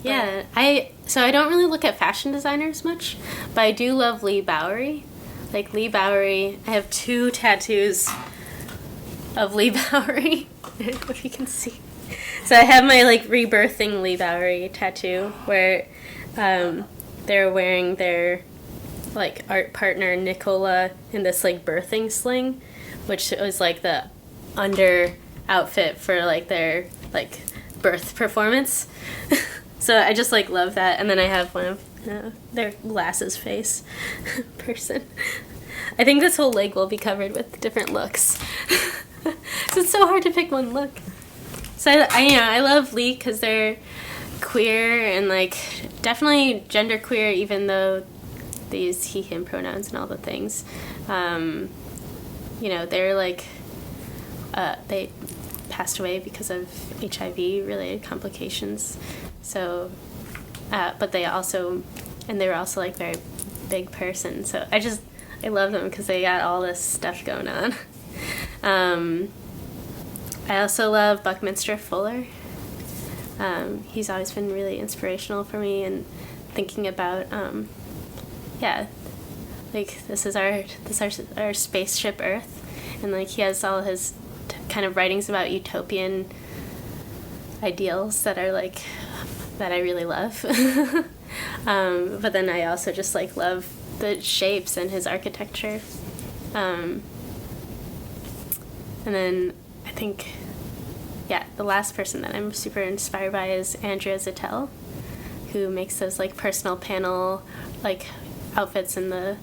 Yeah, I don't really look at fashion designers much, but I do love Lee Bowery. Like Lee Bowery, I have 2 tattoos of Lee Bowery. I don't know if you can see. So I have my like Rebirthing Lee Bowery tattoo where they're wearing their like art partner Nicola in this like birthing sling, which was like the under outfit for like their like birth performance. So I just like love that. And then I have one of their glasses face person. I think this whole leg will be covered with different looks. So it's so hard to pick one look. So I love Lee because they're queer and like definitely genderqueer, even though they use he, him pronouns and all the things. You know, they're like they passed away because of HIV related complications. So, but they were also like very big person. So I love them because they got all this stuff going on. I also love Buckminster Fuller. He's always been really inspirational for me, and thinking about, like this is our spaceship Earth, and like he has all his kind of writings about utopian ideals that are like that I really love. But then I also just like love the shapes and his architecture. And then I think, the last person that I'm super inspired by is Andrea Zattel, who makes those like personal panel like outfits in the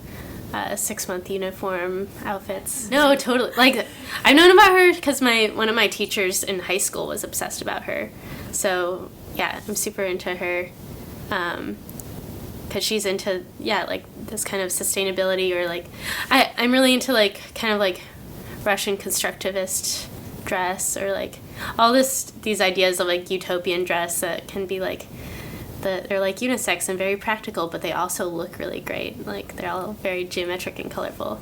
6-month uniform outfits. No, totally. Like I've known about her because one of my teachers in high school was obsessed about her. So yeah, I'm super into her because she's into like this kind of sustainability, or like I'm really into like kind of like Russian constructivist dress, or like all these ideas of like utopian dress that can be like they're like unisex and very practical, but they also look really great. Like they're all very geometric and colorful.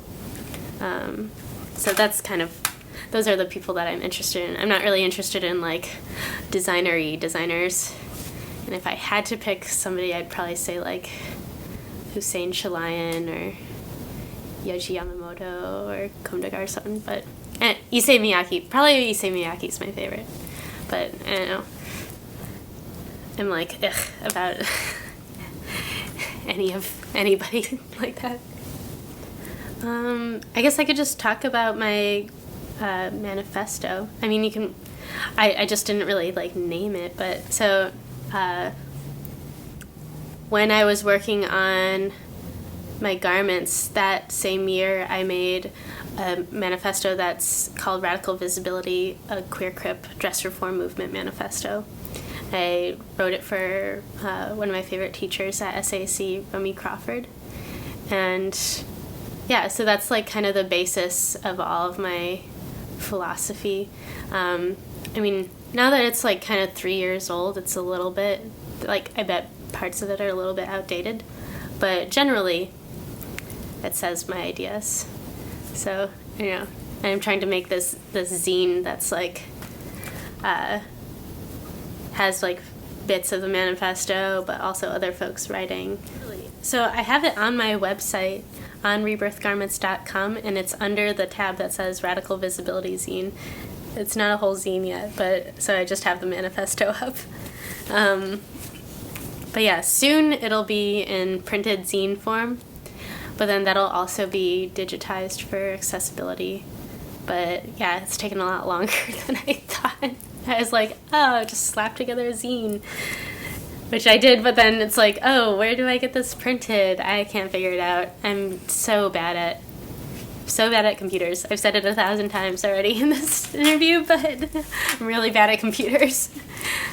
So that's kind of, those are the people that I'm interested in. I'm not really interested in like designer-y designers. And if I had to pick somebody, I'd probably say like Hussein Chalayan or Yoji Yamamoto or Comme des Garçons. But Issei Miyake, probably Issei Miyake's my favorite. But I don't know. I'm like, ugh, about anybody like that. I guess I could just talk about my manifesto. I mean, you can, I just didn't really like name it, but so when I was working on my garments that same year, I made a manifesto that's called Radical Visibility, a Queer Crip Dress Reform Movement Manifesto. I wrote it for one of my favorite teachers at SAC, Romy Crawford. And yeah, so that's like kind of the basis of all of my philosophy. I mean, now that it's like kind of 3 years old, it's a little bit, like, I bet parts of it are a little bit outdated. But generally, it says my ideas. So, you know, I'm trying to make this zine that's like, has like bits of the manifesto, but also other folks writing. So I have it on my website, on rebirthgarments.com, and it's under the tab that says Radical Visibility Zine. It's not a whole zine yet, but so I just have the manifesto up. But yeah, soon it'll be in printed zine form, but then that'll also be digitized for accessibility. But yeah, it's taken a lot longer than I thought. I was like, oh, just slap together a zine, which I did, but then it's like, oh, where do I get this printed? I can't figure it out. I'm so bad at computers. I've said it 1,000 times already in this interview, but I'm really bad at computers,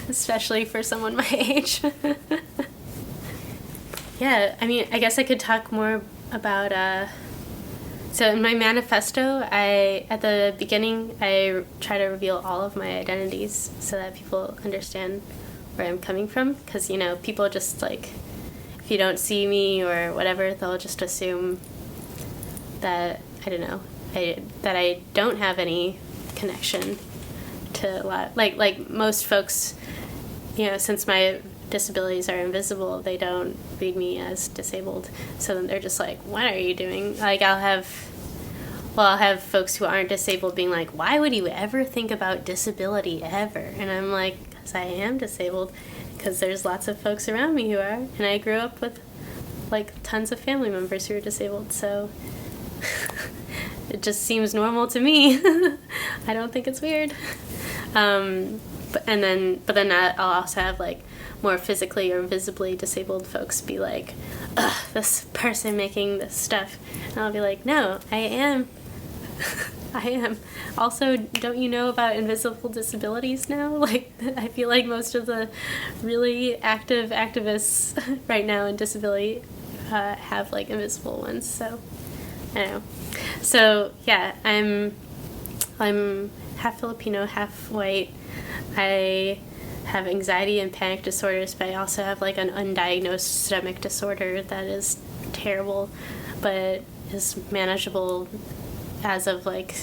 especially for someone my age. Yeah, I mean, I guess I could talk more about, so in my manifesto, at the beginning, I try to reveal all of my identities so that people understand where I'm coming from, because, you know, people just, like, if you don't see me or whatever, they'll just assume that, I don't know, that I don't have any connection to a lot, like most folks, you know, since my disabilities are invisible, they don't read me as disabled, so then they're just like, what are you doing? Like, I'll have folks who aren't disabled being like, why would you ever think about disability ever? And I'm like, because I am disabled, because there's lots of folks around me who are, and I grew up with like tons of family members who are disabled, so it just seems normal to me. I don't think it's weird. But then I'll also have like more physically or visibly disabled folks be like, ugh, this person making this stuff. And I'll be like, no, I am. I am. Also, don't you know about invisible disabilities now? Like, I feel like most of the really active activists right now in disability have like invisible ones. So, I don't know. So, yeah, I'm half Filipino, half white. I have anxiety and panic disorders, but I also have like an undiagnosed stomach disorder that is terrible, but is manageable as of like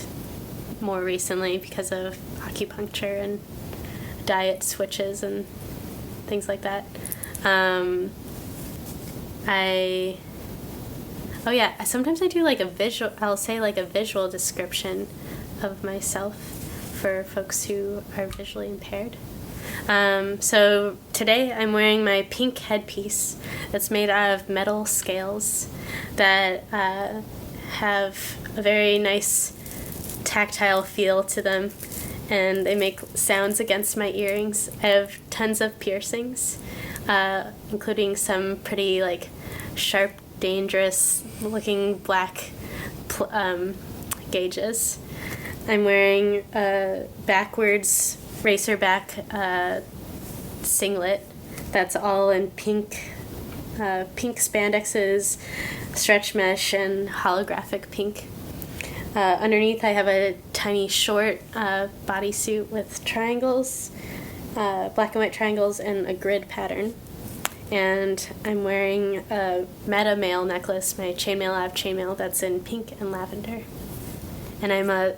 more recently because of acupuncture and diet switches and things like that. Sometimes I do like I'll say like a visual description of myself for folks who are visually impaired. So today I'm wearing my pink headpiece that's made out of metal scales that have a very nice tactile feel to them, and they make sounds against my earrings. I have tons of piercings, including some pretty like sharp, dangerous looking black gauges. I'm wearing a backwards racerback singlet that's all in pink spandexes, stretch mesh, and holographic pink. Underneath I have a tiny short bodysuit with triangles, black and white triangles, and a grid pattern. and I'm wearing a meta mail necklace, my Chainmail chainmail that's in pink and lavender. And I'm a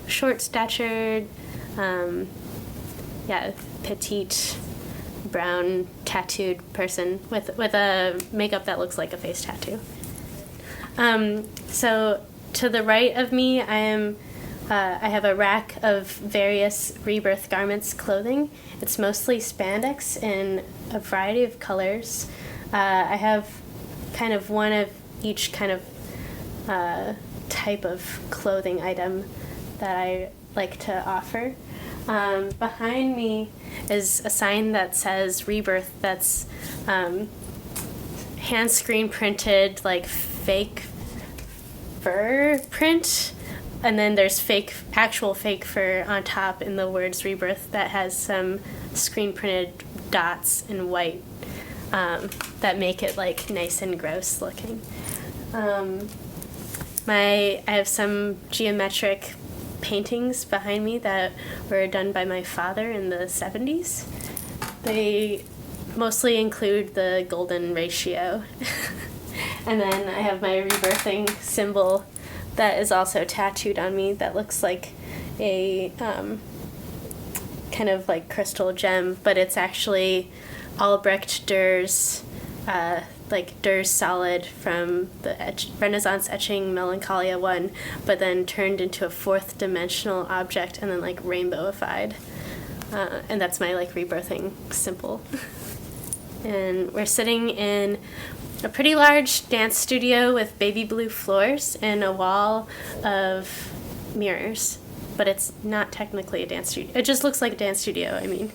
short-statured, petite, brown, tattooed person with a makeup that looks like a face tattoo. So to the right of me, I have a rack of various Rebirth Garments clothing. It's mostly spandex in a variety of colors. I have kind of one of each kind of type of clothing item that I like to offer. Behind me is a sign that says Rebirth that's hand screen printed, like fake fur print, and then there's actual fake fur on top in the words Rebirth that has some screen printed dots in white that make it like nice and gross looking. I have some geometric paintings behind me that were done by my father in the 70s. They mostly include the golden ratio. And then I have my rebirthing symbol that is also tattooed on me that looks like a kind of like crystal gem, but it's actually Albrecht Dürr's like Dürr's solid from the Renaissance etching Melancholia 1, but then turned into a fourth dimensional object and then like rainbowified. And that's my like rebirthing symbol. And we're sitting in a pretty large dance studio with baby blue floors and a wall of mirrors. But it's not technically a dance studio. It just looks like a dance studio, I mean.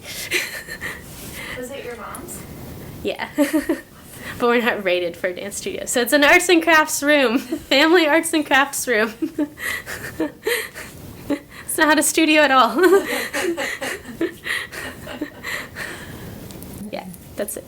Was it your mom's? Yeah. But we're not rated for a dance studio. So it's an arts and crafts room. Family arts and crafts room. It's not a studio at all. Yeah, that's it.